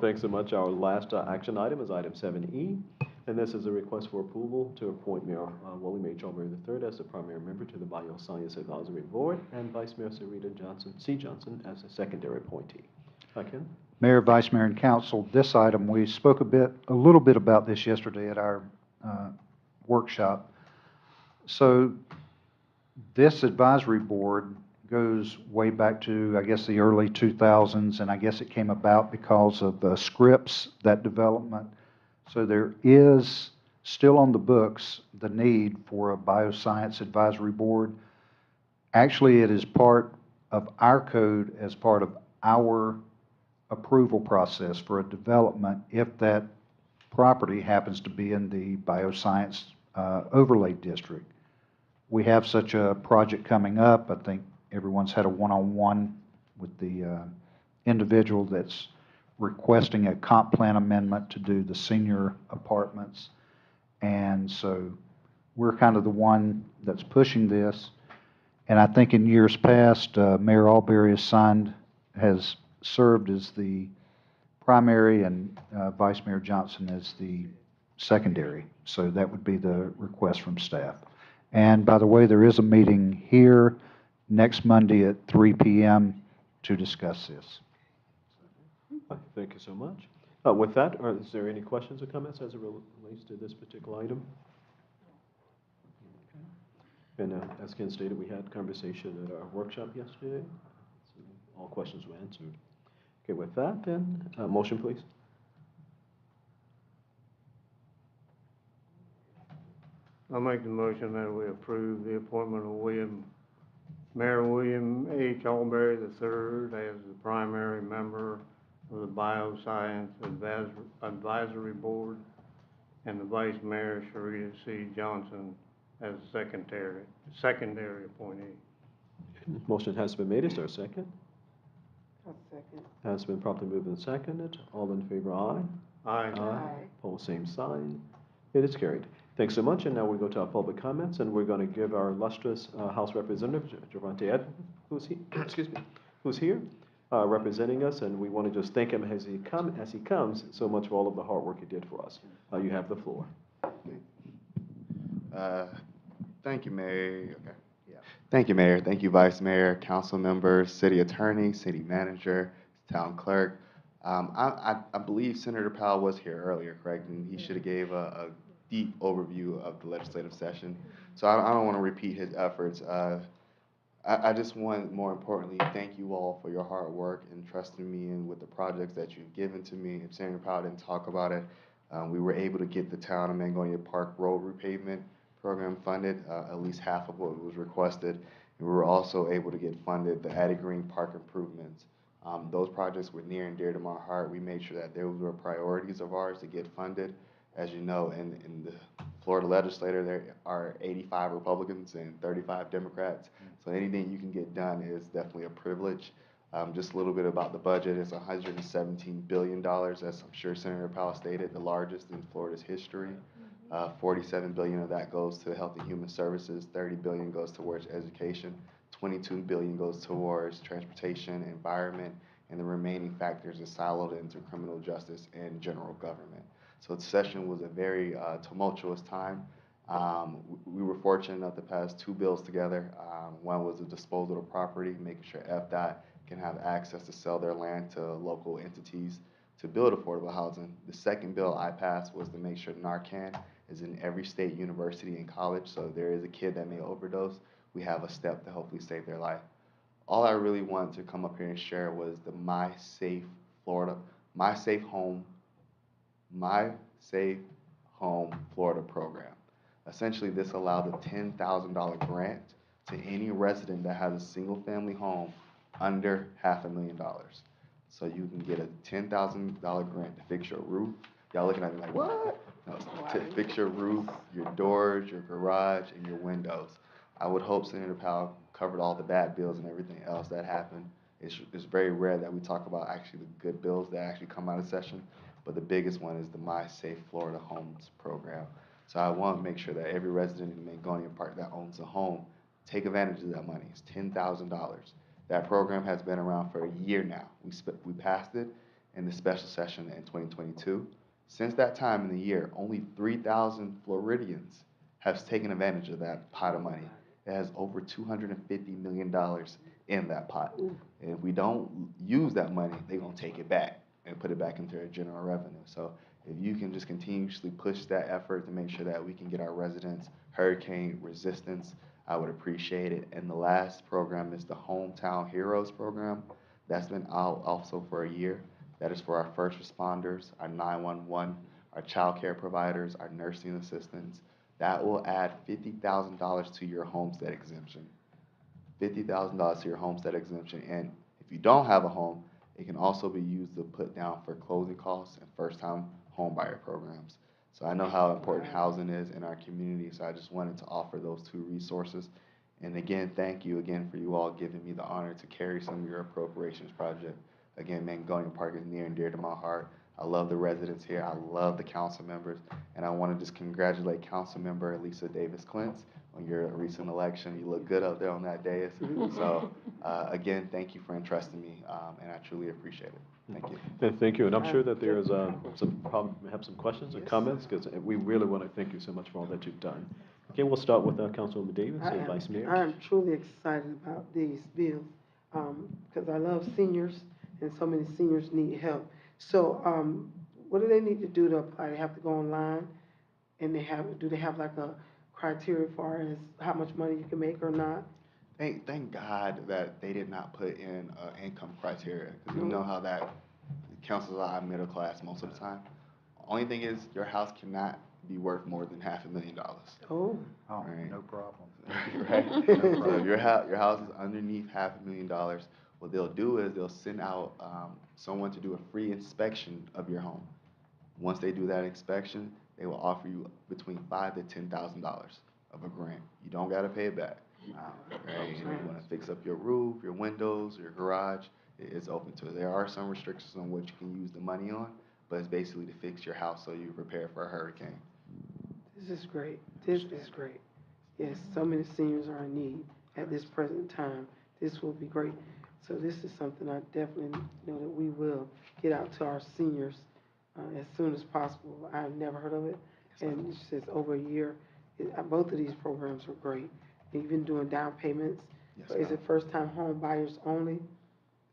Speaker 3: Thanks so much. Our last action item is item 7E, and this is a request for approval to appoint Mayor William H. Albury III as the primary member to the Bioscience Advisory Board and Vice Mayor Sarita Johnson as a secondary appointee. Ken?
Speaker 7: Mayor, Vice Mayor, and Council, this item, we spoke a little bit about this yesterday at our workshop. So this advisory board goes way back to, I guess, the early 2000s, and I guess it came about because of Scripps, that development. So there is still on the books the need for a bioscience advisory board. Actually, it is part of our code as part of our approval process for a development if that property happens to be in the bioscience overlay district. We have such a project coming up. I think everyone's had a one-on-one with the individual that's requesting a comp plan amendment to do the senior apartments. And so we're kind of the one that's pushing this. And I think in years past, Mayor Albury has served as the primary and Vice Mayor Johnson as the secondary. So that would be the request from staff. And by the way, there is a meeting here next Monday at 3 p.m. to discuss this.
Speaker 3: Thank you so much. With that, is there any questions or comments as it relates to this particular item? And as Ken stated, we had conversation at our workshop yesterday. So all questions were answered. Okay, with that then, motion please.
Speaker 9: I'll make the motion that we approve the appointment of Mayor William H. Albury III as the primary member of the Bioscience Advisory Board and the Vice Mayor Sarita C. Johnson as secondary appointee.
Speaker 3: Motion has been made. Is there a second?
Speaker 8: A second.
Speaker 3: Has been properly moved and seconded. All in favor, aye.
Speaker 9: Aye.
Speaker 3: Pose same sign. It is carried. Thanks so much. And now we go to our public comments, and we're going to give our illustrious House Representative, Javante Ed, who's here, representing us, and we want to just thank him as he comes so much for all of the hard work he did for us. You have the floor.
Speaker 12: Thank you, Mayor. Okay. Yeah. Thank you, Mayor. Thank you, Vice Mayor, council members, city attorney, city manager, town clerk. I believe Senator Powell was here earlier, correct? And he should have gave a deep overview of the legislative session. So I don't want to repeat his efforts. I just want, more importantly, thank you all for your hard work and trusting me in with the projects that you've given to me. If Senator Powell didn't talk about it, we were able to get the town of Mangonia Park Road repavement program funded, at least half of what was requested. And we were also able to get funded the Addie Green Park improvements. Those projects were near and dear to my heart. We made sure that those were priorities of ours to get funded. As you know, in the Florida legislature, there are 85 Republicans and 35 Democrats. So anything you can get done is definitely a privilege. Just a little bit about the budget. It's $117 billion, as I'm sure Senator Powell stated, the largest in Florida's history. $47 billion of that goes to Health and Human Services, $30 billion goes towards education, $22 billion goes towards transportation, environment, and the remaining factors are siloed into criminal justice and general government. So the session was a very tumultuous time. We were fortunate enough to pass 2 bills together. One was the disposal of property, making sure FDOT can have access to sell their land to local entities to build affordable housing. The second bill I passed was to make sure Narcan is in every state university and college, so if there is a kid that may overdose, we have a step to hopefully save their life. All I really wanted to come up here and share was the My Safe Home Florida program. Essentially, this allowed a $10,000 grant to any resident that has a single family home under $500,000. So you can get a $10,000 grant to fix your roof. Y'all looking at me like, what? No, to fix your roof, your doors, your garage, and your windows. I would hope Senator Powell covered all the bad bills and everything else that happened. It's very rare that we talk about actually the good bills that actually come out of session, but the biggest one is the My Safe Florida Homes program. So I want to make sure that every resident in Mangonia Park that owns a home take advantage of that money. It's $10,000. That program has been around for a year now. We passed it in the special session in 2022. Since that time in the year, only 3,000 Floridians have taken advantage of that pot of money. It has over $250 million in that pot. And if we don't use that money, they're going to take it back and put it back into their general revenue. So if you can just continuously push that effort to make sure that we can get our residents hurricane resistance, I would appreciate it. And the last program is the Hometown Heroes program. That's been out also for a year. That is for our first responders, our 911, our child care providers, our nursing assistants. That will add $50,000 to your homestead exemption. $50,000 to your homestead exemption. And if you don't have a home, it can also be used to put down for closing costs and first-time home buyer programs. So I know how important housing is in our community, so I just wanted to offer those two resources. And again, thank you again for you all giving me the honor to carry some of your appropriations project. Again, Mangonia Park is near and dear to my heart. I love the residents here. I love the council members. And I want to just congratulate Council Member Lisa Davis Clintz on your recent election. You look good up there on that dais. So again, thank you for entrusting me, and I truly appreciate it. Thank you.
Speaker 3: Thank you, and I'm sure that there's have some questions or comments, because we really want to thank you so much for all that you've done. Okay, we'll start with Councilwoman Davis and Vice Mayor.
Speaker 8: I am truly excited about these bills, because I love seniors, and so many seniors need help. So, what do they need to do to apply? They have to go online, and do they have like a criteria for as how much money you can make or not?
Speaker 12: Thank God that they did not put in income criteria, because you know how that councils are middle class most of the time. Only thing is, your house cannot be worth more than $500,000.
Speaker 8: Oh.
Speaker 12: Right.
Speaker 7: No problem.
Speaker 12: Right? So if your house is underneath $500,000, what they'll do is they'll send out someone to do a free inspection of your home. Once they do that inspection, they will offer you between $5,000 to $10,000 of a grant. You don't got to pay it back. Right? And if you want to fix up your roof, your windows, your garage, it's open to it. There are some restrictions on what you can use the money on, but it's basically to fix your house so you're prepared for a hurricane.
Speaker 8: This is great. This is great. Yes, so many seniors are in need at this present time. This will be great. So this is something I definitely know that we will get out to our seniors as soon as possible. I've never heard of it, and it's just over a year. Both of these programs are great. You've been doing down payments.
Speaker 12: Yes,
Speaker 8: So is
Speaker 12: ma'am.
Speaker 8: it first-time home buyers only?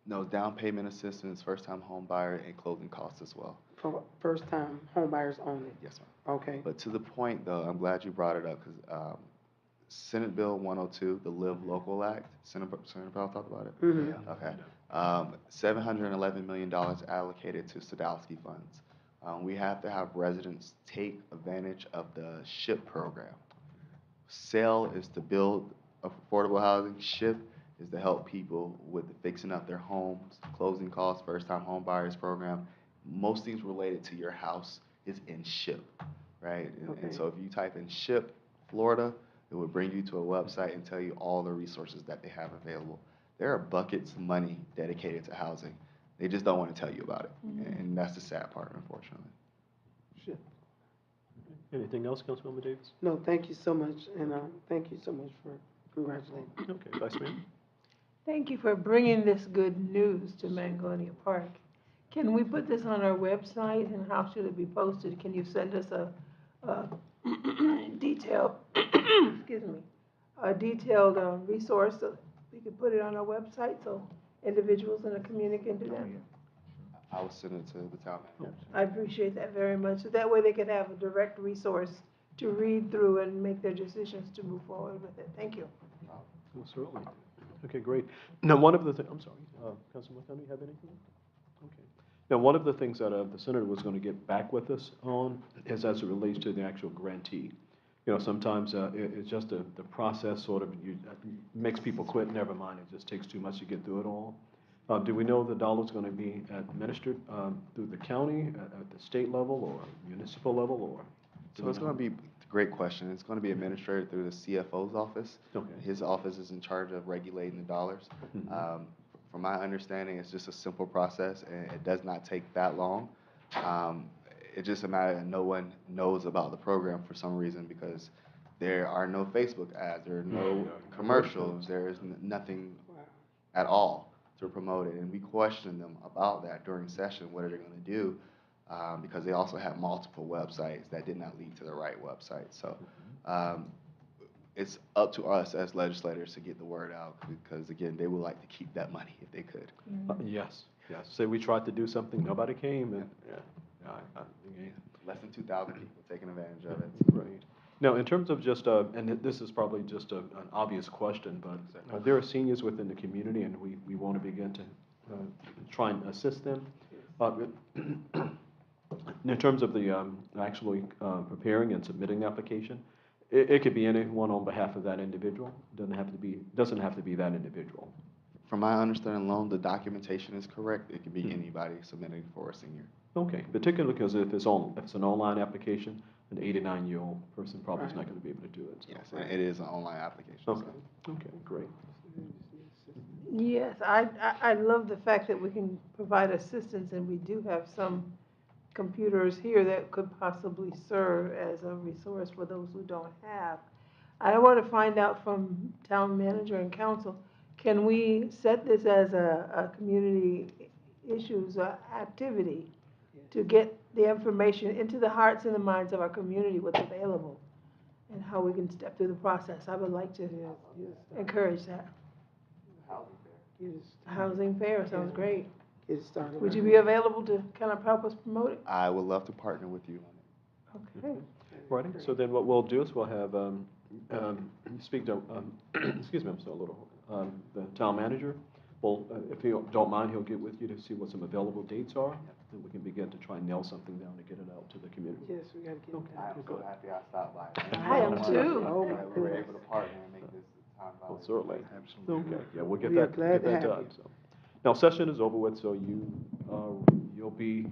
Speaker 12: No, down payment assistance, first-time home buyer, and closing costs as well.
Speaker 8: For first-time home buyers only?
Speaker 12: Yes, ma'am.
Speaker 8: Okay.
Speaker 12: But to the point, though, I'm glad you brought it up, because Senate Bill 102, the Live Local Act, Senator Powell talked about it?
Speaker 8: Mm-hmm.
Speaker 12: Okay. $711 million allocated to Sadowski funds. We have to have residents take advantage of the SHIP program. SAIL is to build affordable housing. SHIP is to help people with fixing up their homes, closing costs, first-time home buyers program. Most things related to your house is in SHIP, right? And so if you type in SHIP Florida, it will bring you to a website and tell you all the resources that they have available. There are buckets of money dedicated to housing. They just don't want to tell you about it. And that's the sad part, unfortunately.
Speaker 8: Sure.
Speaker 3: Anything else, Councilwoman Davis?
Speaker 8: No, thank you so much, and thank you so much for congratulating.
Speaker 3: Okay, Vice Mayor.
Speaker 2: Thank you for bringing this good news to Mangonia Park. Can we put this on our website, and how should it be posted? Can you send us a detailed, excuse me, a detailed resource so we can put it on our website so individuals in the community can do that?
Speaker 12: I will send it to the town manager.
Speaker 2: I appreciate that very much. So that way they can have a direct resource to read through and make their decisions to move forward with it. Thank you.
Speaker 3: Absolutely. Okay, great. Now, one of the things, I'm sorry, Councilman McConnell, you have anything? Okay. Now, one of the things that the senator was going to get back with us on is as it relates to the actual grantee. You know, sometimes it's just the process sort of makes people quit. Never mind, it just takes too much to get through it all. Do we know the dollar's going to be administered through the county, at the state level, or municipal level, or?
Speaker 12: So it's going to be, great question. It's going to be administered through the CFO's office.
Speaker 3: Okay.
Speaker 12: His office is in charge of regulating the dollars. From my understanding, it's just a simple process, and it does not take that long. it's just a matter that no one knows about the program for some reason because there are no Facebook ads, there are no commercials, there is nothing at all to promote it. And we questioned them about that during session. What are they going to do? Because they also have multiple websites that did not lead to the right website. So it's up to us as legislators to get the word out because, again, they would like to keep that money if they could.
Speaker 3: Yes, yes. Say we tried to do something, nobody came, and,
Speaker 12: Less than 2,000 people taking advantage of it.
Speaker 3: Right. Now, in terms of just, and this is probably just an obvious question, but there are seniors within the community, and we want to begin to try and assist them. In terms of the actually preparing and submitting the application, it could be anyone on behalf of that individual. Doesn't have to be that individual.
Speaker 12: From my understanding alone, the documentation is correct. It could be anybody submitting for a senior.
Speaker 3: Okay, particularly because if it's an online application, an 89-year-old person probably is not going to be able to do it. So.
Speaker 12: Yes, and it is an online application.
Speaker 3: Okay,
Speaker 12: So.
Speaker 3: okay, great.
Speaker 2: Yes, I love the fact that we can provide assistance, and we do have some computers here that could possibly serve as a resource for those who don't have. I want to find out from town manager and council, can we set this as a community issues activity to get the information into the hearts and the minds of our community, what's available, and how we can step through the process? I would like to encourage that. Housing fair sounds great.
Speaker 8: Get started.
Speaker 2: Would you be available to kind of help us promote it?
Speaker 12: I would love to partner with you on it.
Speaker 2: Okay.
Speaker 3: Righty. So then what we'll do is we'll have speak to excuse me, I'm still a little the town manager. Well, if you don't mind, he'll get with you to see what some available dates are, and we can begin to try and nail something down to get it out to the community.
Speaker 8: Yes, we gotta get it.
Speaker 12: I am so happy I stopped by.
Speaker 2: I am too.
Speaker 8: Oh, my
Speaker 12: We were
Speaker 8: goodness.
Speaker 12: able to partner and make this time
Speaker 3: Well,
Speaker 12: valuable.
Speaker 3: certainly.
Speaker 7: Absolutely.
Speaker 3: Okay, yeah, we'll get
Speaker 8: We are
Speaker 3: that,
Speaker 8: glad to have
Speaker 3: done.
Speaker 8: you.
Speaker 3: So. Now, session is over with, so you'll be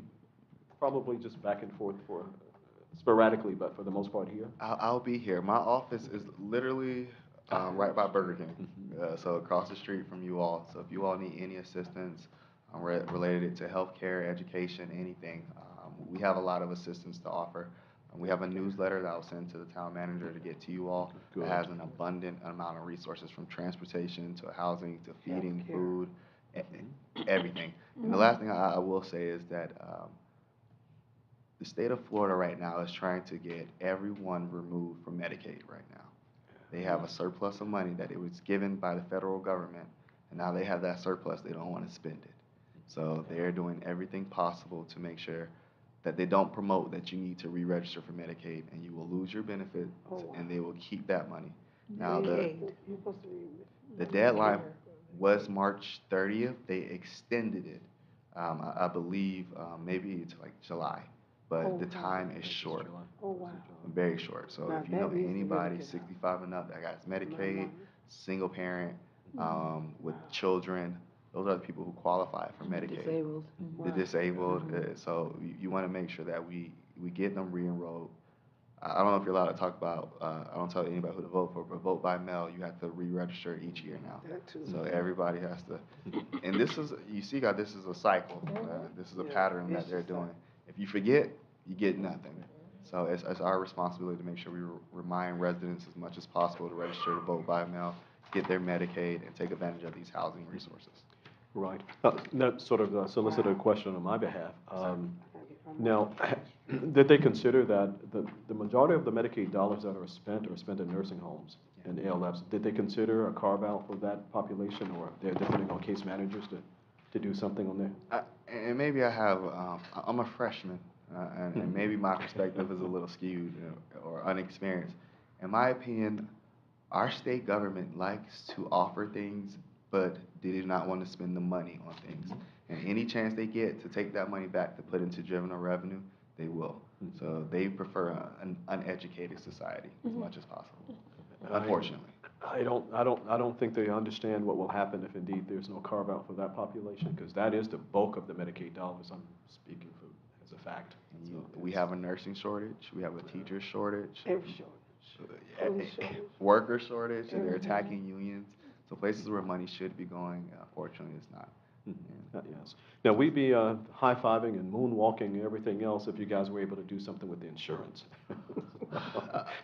Speaker 3: probably just back and forth for sporadically, but for the most part here.
Speaker 12: I'll be here. My office is literally right by Burger King, so across the street from you all. So if you all need any assistance related to healthcare, education, anything, we have a lot of assistance to offer. We have a newsletter that I'll send to the town manager to get to you all. It has an abundant amount of resources from transportation to housing to feeding, food, everything. And the last thing I will say is that the state of Florida right now is trying to get everyone removed from Medicaid right now. They have a surplus of money that it was given by the federal government, and now they have that surplus. They don't want to spend it. So they're doing everything possible to make sure that they don't promote that you need to re-register for Medicaid and you will lose your benefits and they will keep that money. Now the deadline was March 30th. They extended it, I believe, maybe to like July, but the time is short.
Speaker 8: Oh, wow.
Speaker 12: Very short. So
Speaker 8: Now
Speaker 12: if you know
Speaker 8: that needs to be
Speaker 12: anybody
Speaker 8: looked at.
Speaker 12: 65 and up that got Medicaid, single parent, with children, those are the people who qualify for Medicaid.
Speaker 2: Disabled.
Speaker 12: The disabled. So you want to make sure that we get them re-enrolled. I don't know if you're allowed to talk about, I don't tell anybody who to vote for, but vote by mail, you have to re-register each year now.
Speaker 8: That too.
Speaker 12: So everybody has to, and this is, you see, God, this is a cycle. This is a pattern that they're doing. If you forget, you get nothing. So it's our responsibility to make sure we remind residents as much as possible to register to vote by mail, get their Medicaid, and take advantage of these housing resources.
Speaker 3: Right. That sort of solicited a question on my behalf. Now, did they consider that the majority of the Medicaid dollars that are spent in nursing homes and ALFs, did they consider a carve-out for that population, or they're depending on case managers to do something on there?
Speaker 12: And maybe I have, I'm a freshman, and maybe my perspective is a little skewed or unexperienced. In my opinion, our state government likes to offer things, but they do not want to spend the money on things. And any chance they get to take that money back to put into juvenile revenue, they will. So they prefer an uneducated society as much as possible, unfortunately.
Speaker 3: I don't think they understand what will happen if indeed there's no carve out for that population, because that is the bulk of the Medicaid dollars. I'm speaking for as a fact.
Speaker 12: We have a nursing shortage. We have a teacher shortage.
Speaker 8: Every shortage.
Speaker 12: Worker shortage, and they're attacking unions. So places where money should be going, unfortunately, it's not.
Speaker 3: Yes. Now, we'd be high-fiving and moonwalking and everything else if you guys were able to do something with the insurance.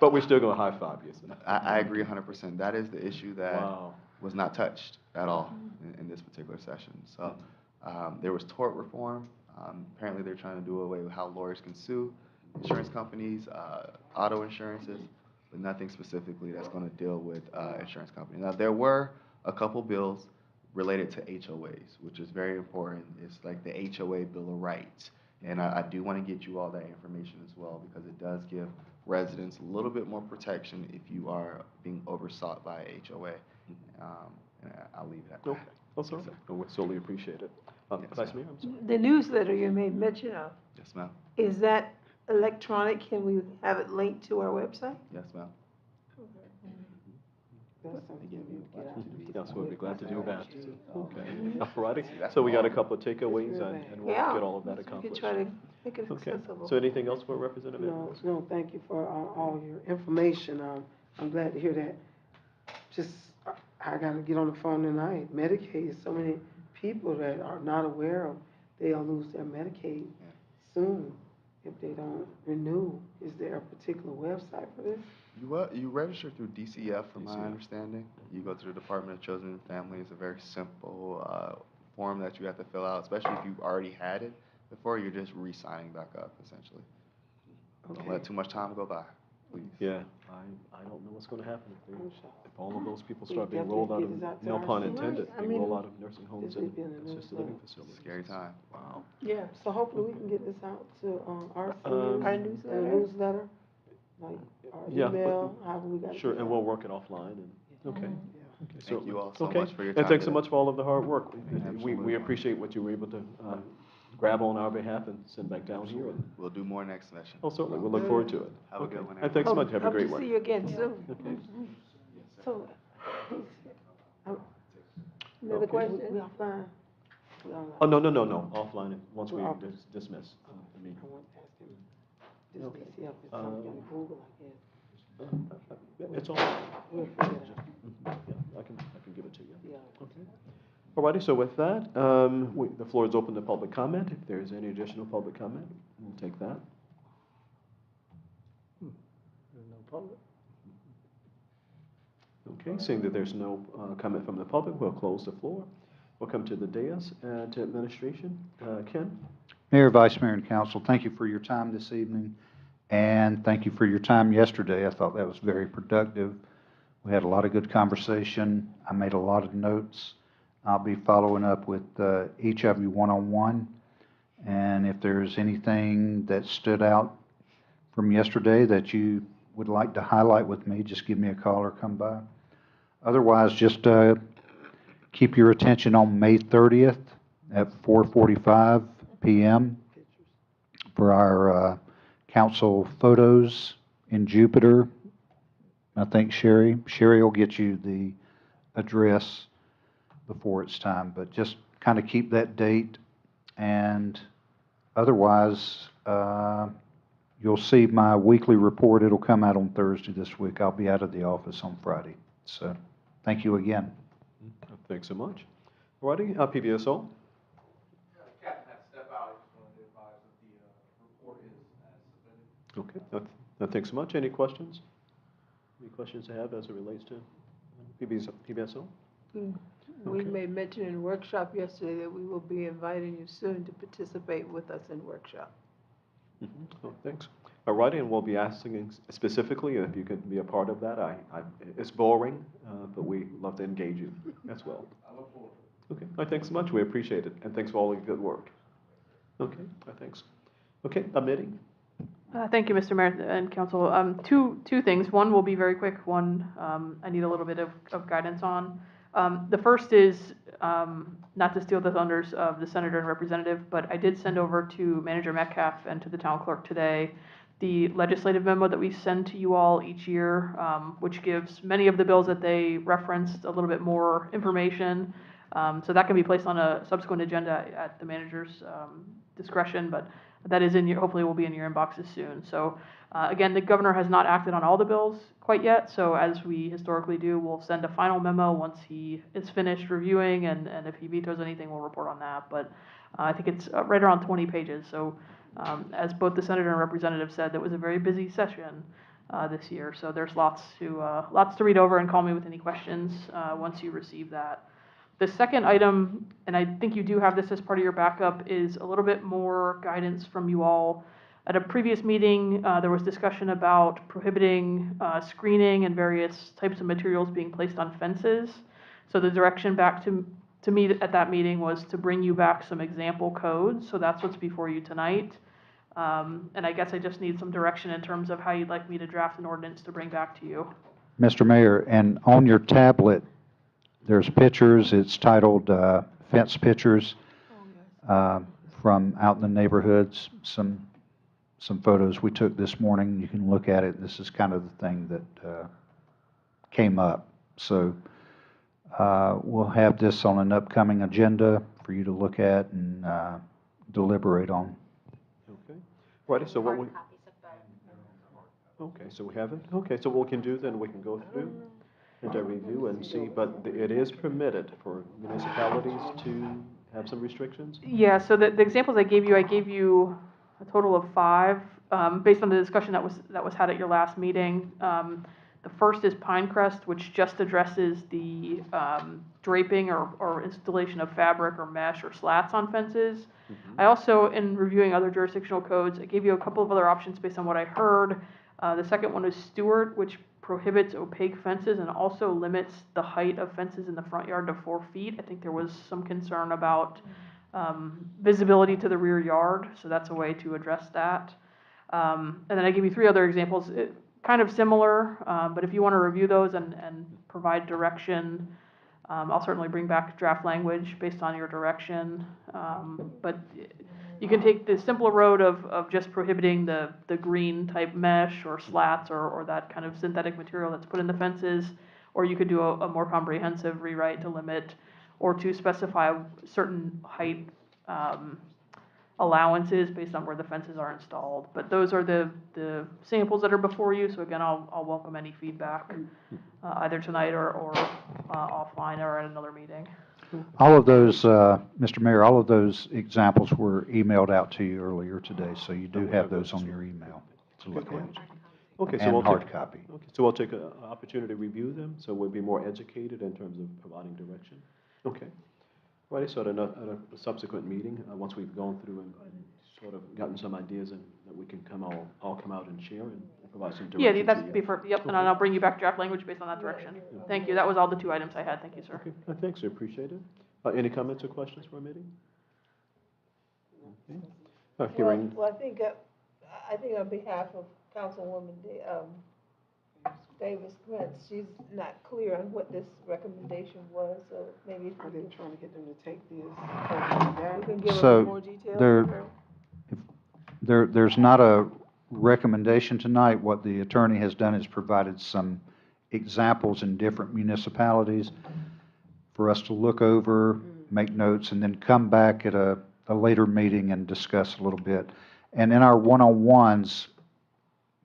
Speaker 3: But we're still going to high-five you. So.
Speaker 12: I agree 100%. That is the issue that
Speaker 3: Wow.
Speaker 12: was not touched at all in this particular session. So there was tort reform. Apparently, they're trying to do away with how lawyers can sue insurance companies, auto insurances, but nothing specifically that's going to deal with insurance companies. Now, there were a couple bills related to HOAs, which is very important. It's like the HOA Bill of Rights. And I do want to get you all that information as well, because it does give residents a little bit more protection if you are being oversought by a HOA. And I'll leave it at that.
Speaker 3: Okay. Oh, sorry. We certainly appreciate it.
Speaker 12: Yes,
Speaker 3: Vice Mayor, I'm sorry.
Speaker 2: The newsletter you made mention of,
Speaker 12: Yes, ma'am.
Speaker 2: is that electronic? Can we have it linked to our website?
Speaker 12: Yes, ma'am.
Speaker 8: That's something we get out to people.
Speaker 3: Yes, we'll be glad to do that. Okay. All righty. So we got a couple of takeaways, and we'll
Speaker 2: Yeah.
Speaker 3: get all of that
Speaker 2: We could
Speaker 3: accomplished.
Speaker 2: try to make it
Speaker 3: Okay.
Speaker 2: accessible.
Speaker 3: So anything else for Representative
Speaker 8: No,
Speaker 3: Edwards?
Speaker 8: no, thank you for all your information. I'm glad to hear that. Just, I gotta get on the phone tonight. Medicaid, so many people that are not aware of, they'll lose their Medicaid soon if they don't renew. Is there a particular website for this?
Speaker 12: You register through DCF, from my
Speaker 3: DCF.
Speaker 12: understanding. You go to the Department of Children and Family. It's a very simple form that you have to fill out, especially if you've already had it before. You're just re-signing back up, essentially. Don't let too much time go by, please.
Speaker 3: Yeah, I don't know what's going to happen if all of those people
Speaker 8: We
Speaker 3: start being
Speaker 8: definitely
Speaker 3: rolled out
Speaker 8: get
Speaker 3: of,
Speaker 8: this out to
Speaker 3: no
Speaker 8: our
Speaker 3: pun
Speaker 8: seniors.
Speaker 3: intended,
Speaker 2: I
Speaker 3: they
Speaker 2: mean,
Speaker 3: roll out of nursing homes
Speaker 8: this
Speaker 3: and
Speaker 8: would be in the
Speaker 3: assisted
Speaker 8: newsletter.
Speaker 3: living facilities.
Speaker 12: Scary time.
Speaker 3: Wow.
Speaker 2: Yeah.
Speaker 8: So hopefully we can get this out to our
Speaker 2: Our
Speaker 8: seniors,
Speaker 2: newsletter?
Speaker 8: newsletter, like our
Speaker 3: Yeah, but-
Speaker 8: email, however we got.
Speaker 3: Sure, and we'll work it offline and, okay. Okay,
Speaker 12: Thank
Speaker 3: certainly.
Speaker 12: you all so
Speaker 3: Okay.
Speaker 12: much for your
Speaker 3: And thanks so
Speaker 12: time
Speaker 3: much for all of the hard work. We
Speaker 12: Absolutely.
Speaker 3: appreciate what you were able to grab on our behalf and send back down here. And,
Speaker 12: We'll do more next session.
Speaker 3: oh, certainly, we'll look forward to it.
Speaker 12: Have a
Speaker 3: Okay.
Speaker 12: good one,
Speaker 3: And thanks so much, have a
Speaker 2: Hope
Speaker 3: great
Speaker 2: to
Speaker 3: one.
Speaker 2: see you again soon.
Speaker 3: Okay.
Speaker 8: So,
Speaker 2: Another
Speaker 3: Okay.
Speaker 2: question?
Speaker 8: we offline. We online.
Speaker 3: Oh, no, offline, once we
Speaker 8: We're off.
Speaker 3: dismiss the meeting.
Speaker 8: I want to ask him, this
Speaker 3: Okay.
Speaker 8: DCF is something on Google, I guess.
Speaker 3: It's all,
Speaker 8: We'll figure it out.
Speaker 3: yeah, I can give it to you.
Speaker 8: Yeah.
Speaker 3: Okay. All righty, so with that, the floor is open to public comment. If there's any additional public comment, we'll take that.
Speaker 9: There's no public.
Speaker 3: Okay, seeing that there's no comment from the public, we'll close the floor. We'll come to the dais and to administration. Ken?
Speaker 7: Mayor, Vice Mayor, and Council, thank you for your time this evening, and thank you for your time yesterday. I thought that was very productive. We had a lot of good conversation. I made a lot of notes. I'll be following up with each of you one-on-one, and if there's anything that stood out from yesterday that you would like to highlight with me, just give me a call or come by. Otherwise, just keep your attention on May 30th at 4:45 p.m. for our council photos in Jupiter. I think Sherry will get you the address before it's time, but just kind of keep that date. And otherwise, you'll see my weekly report. It'll come out on Thursday this week. I'll be out of the office on Friday. So thank you again.
Speaker 3: Thanks so much. All righty, PBSO?
Speaker 1: Captain had to step out, I just wanted to advise that the report is as submitted.
Speaker 3: Okay, thanks so much. Any questions? Any questions to have as it relates to PBSO?
Speaker 2: We
Speaker 3: Okay.
Speaker 2: made mention in the workshop yesterday that we will be inviting you soon to participate with us in workshop.
Speaker 3: Oh, thanks. All righty, and we'll be asking specifically if you could be a part of that. It's boring, but we love to engage you as well.
Speaker 1: I look forward to it.
Speaker 3: Okay, all right, thanks so much. We appreciate it, and thanks for all your good work. Okay, thanks. Okay, Amity?
Speaker 6: Thank you, Mr. Mayor and Council. Two things. One will be very quick. One, I need a little bit of guidance on. The first is, not to steal the thunders of the senator and representative, but I did send over to Manager Metcalf and to the town clerk today the legislative memo that we send to you all each year, which gives many of the bills that they referenced a little bit more information. So that can be placed on a subsequent agenda at the manager's discretion, but That is in your, hopefully will be in your inboxes soon. So again, the governor has not acted on all the bills quite yet, so as we historically do, we'll send a final memo once he is finished reviewing, and if he vetoes anything, we'll report on that. But I think it's right around 20 pages, so as both the senator and representative said, it was a very busy session this year, so there's lots to read over, and call me with any questions once you receive that. The second item, and I think you do have this as part of your backup, is a little bit more guidance from you all. At a previous meeting, there was discussion about prohibiting screening and various types of materials being placed on fences. So the direction back to me at that meeting was to bring you back some example codes. So that's what's before you tonight. And I guess I just need some direction in terms of how you'd like me to draft an ordinance to bring back to you.
Speaker 7: Mr. Mayor, and on your tablet, there's pictures. It's titled Fence Pictures from out in the neighborhoods. Some photos we took this morning. You can look at it. This is kind of the thing that came up. So we'll have this on an upcoming agenda for you to look at and deliberate on.
Speaker 3: Okay. Righty, so what we,
Speaker 11: Hard copies of both.
Speaker 3: okay, so we have it. Okay, so what we can do then, we can go through and review and see, but it is permitted for municipalities to have some restrictions?
Speaker 6: Yeah, so the examples I gave you a total of 5, based on the discussion that was had at your last meeting. The first is Pinecrest, which just addresses the draping or installation of fabric or mesh or slats on fences. I also, in reviewing other jurisdictional codes, I gave you a couple of other options based on what I heard. The second one is Stewart, which prohibits opaque fences and also limits the height of fences in the front yard to 4 feet. I think there was some concern about visibility to the rear yard, so that's a way to address that. And then I give you 3 other examples, kind of similar, but if you want to review those and provide direction, I'll certainly bring back draft language based on your direction. But you can take the simpler road of just prohibiting the green type mesh or slats or that kind of synthetic material that's put in the fences, or you could do a more comprehensive rewrite to limit or to specify certain height allowances based on where the fences are installed. But those are the samples that are before you, so again, I'll welcome any feedback either tonight or offline or at another meeting.
Speaker 7: All of those, Mr. Mayor, all of those examples were emailed out to you earlier today, so you do have those on your email to look at.
Speaker 3: Okay, so
Speaker 7: And
Speaker 3: we'll
Speaker 7: hard
Speaker 3: take,
Speaker 7: copy.
Speaker 3: okay, so we'll take an opportunity to review them, so we'll be more educated in terms of providing direction. Okay. Right, so at a subsequent meeting, once we've gone through and sort of gotten some ideas and that we can all come out and share and provide some direction.
Speaker 6: Yeah, that's
Speaker 3: to you.
Speaker 6: before, yep, and I'll bring you back draft language based on that direction. Thank you, that was all the 2 items I had, thank you, sir.
Speaker 3: Okay, thanks, I appreciate it. Any comments or questions for our meeting? Okay. Hearing,
Speaker 2: Well, I think on behalf of Councilwoman Davis Prince, she's not clear on what this recommendation was, so maybe if
Speaker 8: Are they
Speaker 2: you
Speaker 8: trying to get them to take this over down?
Speaker 2: can give
Speaker 7: So,
Speaker 2: us more details.
Speaker 7: There's not a recommendation tonight. What the attorney has done is provided some examples in different municipalities for us to look over, make notes, and then come back at a later meeting and discuss a little bit. And in our one-on-ones,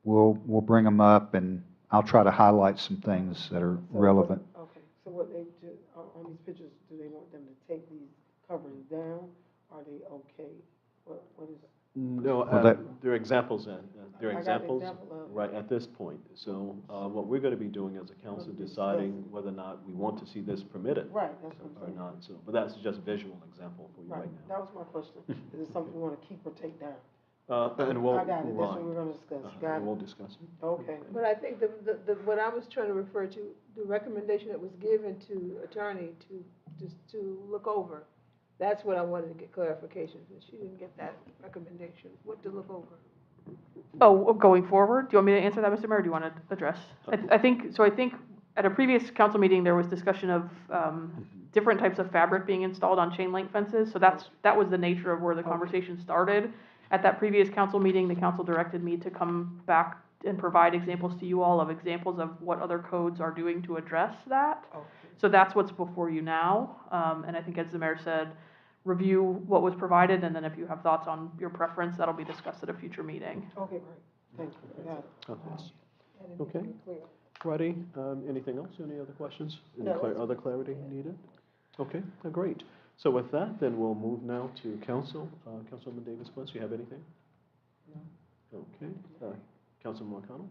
Speaker 7: we'll bring them up, and I'll try to highlight some things that are relevant.
Speaker 8: Okay, so what they do, on these pictures, do they want them to take these coverings down? Are they okay? What is?
Speaker 3: no,
Speaker 7: Well,
Speaker 3: there are examples, there
Speaker 8: I
Speaker 3: are
Speaker 8: got the
Speaker 3: examples
Speaker 8: example of-
Speaker 3: right at this point. So what we're going to be doing as a council, deciding whether or not we want to see this permitted
Speaker 8: Right, that's what I'm
Speaker 3: or
Speaker 8: saying.
Speaker 3: not. So, but that's just visual example for you right
Speaker 8: Right,
Speaker 3: now.
Speaker 8: that was my question. Is it something you want to keep or take down?
Speaker 3: And we'll
Speaker 8: I got it,
Speaker 3: move
Speaker 8: that's
Speaker 3: on.
Speaker 8: what we're gonna discuss, got
Speaker 3: And we'll
Speaker 8: it.
Speaker 3: discuss it.
Speaker 8: Okay.
Speaker 2: But I think what I was trying to refer to, the recommendation that was given to attorney to look over, that's what I wanted to get clarification, because she didn't get that recommendation, what to look over.
Speaker 6: Oh, going forward, do you want me to answer that, Mr. Mayor, or do you want to address? I think at a previous council meeting, there was discussion of different types of fabric being installed on chain link fences, so that was the nature of where the conversation started. At that previous council meeting, the council directed me to come back and provide examples to you all of examples of what other codes are doing to address that.
Speaker 8: Okay.
Speaker 6: So that's what's before you now, and I think as the mayor said, review what was provided, and then if you have thoughts on your preference, that'll be discussed at a future meeting.
Speaker 8: Okay, great, thank you, got it.
Speaker 3: Okay. Okay. Ready? Anything else? Any other questions? Any other clarity needed? Okay, great. So with that, then we'll move now to council. Councilwoman Davis Bliss, you have anything? No. Okay. Councilman McConnell?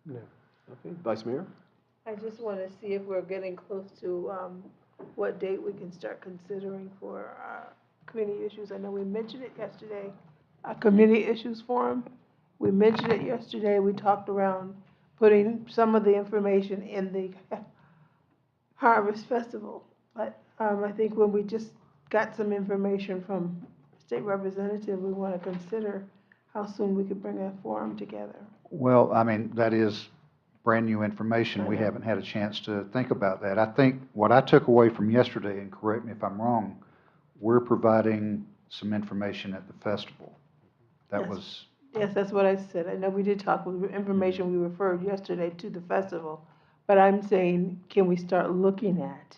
Speaker 9: No.
Speaker 3: Okay. Vice Mayor?
Speaker 2: I just want to see if we're getting close to what date we can start considering for community issues. I know we mentioned it yesterday, a community issues forum. We mentioned it yesterday. We talked around putting some of the information in the Harvest Festival. But I think when we just got some information from state representative, we want to consider how soon we could bring a forum together.
Speaker 7: Well, I mean, that is brand-new information. We haven't had a chance to think about that. I think what I took away from yesterday, and correct me if I'm wrong, we're providing some information at the festival. That
Speaker 2: Yes.
Speaker 7: was,
Speaker 2: Yes, that's what I said. I know we did talk with information we referred yesterday to the festival, but I'm saying, can we start looking at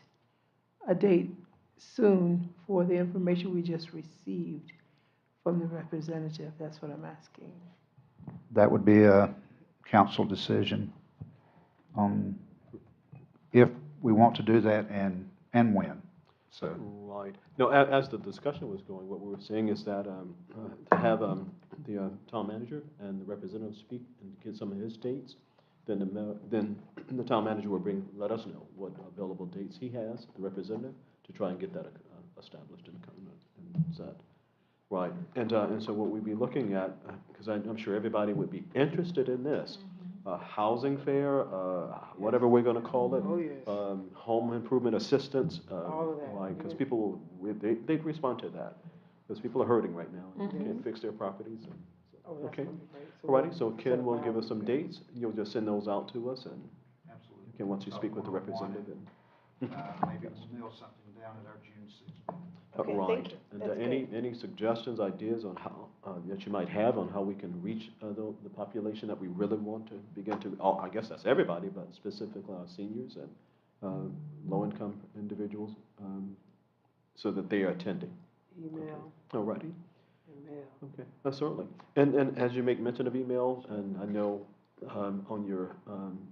Speaker 2: a date soon for the information we just received from the representative? That's what I'm asking.
Speaker 7: that would be a council decision on if we want to do that and when. So,
Speaker 3: Right. No, as the discussion was going, what we were saying is that to have the town manager and the representative speak and get some of his dates, then the town manager will let us know what available dates he has, the representative, to try and get that established and set. Right. And so what we'd be looking at, because I'm sure everybody would be interested in this, housing fair, whatever we're going to call it.
Speaker 8: Oh, yes.
Speaker 3: Home improvement assistance.
Speaker 8: All of that.
Speaker 3: Right, because people, they'd respond to that, because people are hurting right now and can't fix their properties. And,
Speaker 8: Oh, that's
Speaker 3: okay.
Speaker 8: gonna be great. So
Speaker 3: All righty,
Speaker 8: we'll
Speaker 3: so
Speaker 8: set
Speaker 3: Ken
Speaker 8: up
Speaker 3: will
Speaker 8: our
Speaker 3: give us some
Speaker 8: house.
Speaker 3: dates. You'll just send those out to us, and
Speaker 7: absolutely.
Speaker 3: Ken, once you speak with the representative.
Speaker 7: Maybe we'll nail something down at our June 6th.
Speaker 2: Okay, thank
Speaker 3: Right.
Speaker 2: you.
Speaker 3: And
Speaker 2: That's
Speaker 3: any suggestions, ideas on how, that you might have on how we can reach the population that we really want to begin to, I guess that's everybody, but specifically our seniors and low-income individuals, so that they are attending.
Speaker 8: Email,
Speaker 3: All righty.
Speaker 8: email.
Speaker 3: Okay, certainly. And as you make mention of emails, and I know on your,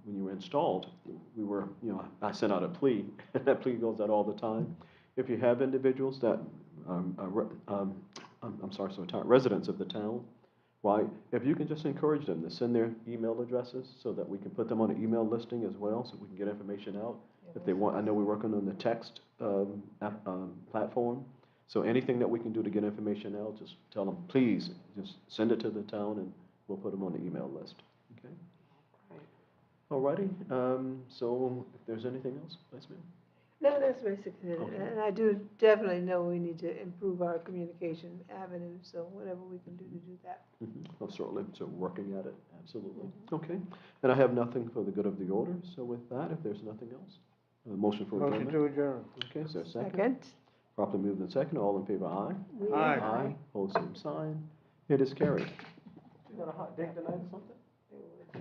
Speaker 3: when you were installed, we were, I sent out a plea, and that plea goes out all the time. If you have individuals that, residents of the town, right, if you can just encourage them to send their email addresses so that we can put them on an email listing as well, so we can get information out. If they want, I know we're working on the text platform, so anything that we can do to get information out, just tell them, please, just send it to the town and we'll put them on the email list, okay? All righty, so if there's anything else, Vice Mayor?
Speaker 2: No, that's basically it.
Speaker 3: Okay.
Speaker 2: And I do definitely know we need to improve our communication avenues, so whatever we can do to do that.
Speaker 3: Oh, certainly, so working at it, absolutely. Okay, and I have nothing for the good of the order, so with that, if there's nothing else, a motion for
Speaker 9: Motion
Speaker 3: adjournment?
Speaker 9: to adjourn.
Speaker 3: Okay, is there a second?
Speaker 2: Second?
Speaker 3: Properly moved and second, all in favor, aye?
Speaker 2: We-
Speaker 9: Aye.
Speaker 3: Aye, pose same sign, it is carried. You got a hot date tonight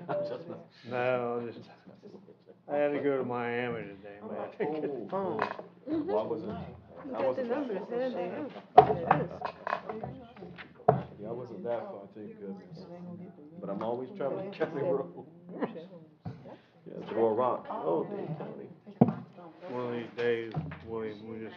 Speaker 3: or something?
Speaker 9: No, I had to go to Miami today, man.
Speaker 3: Oh, why was it?
Speaker 2: You got the numbers handy, huh? It is.
Speaker 3: Yeah, I wasn't that far, thank goodness. But I'm always traveling County Road. Yeah, throw a rock, oh, Dade County.
Speaker 9: One of these days, we're just gonna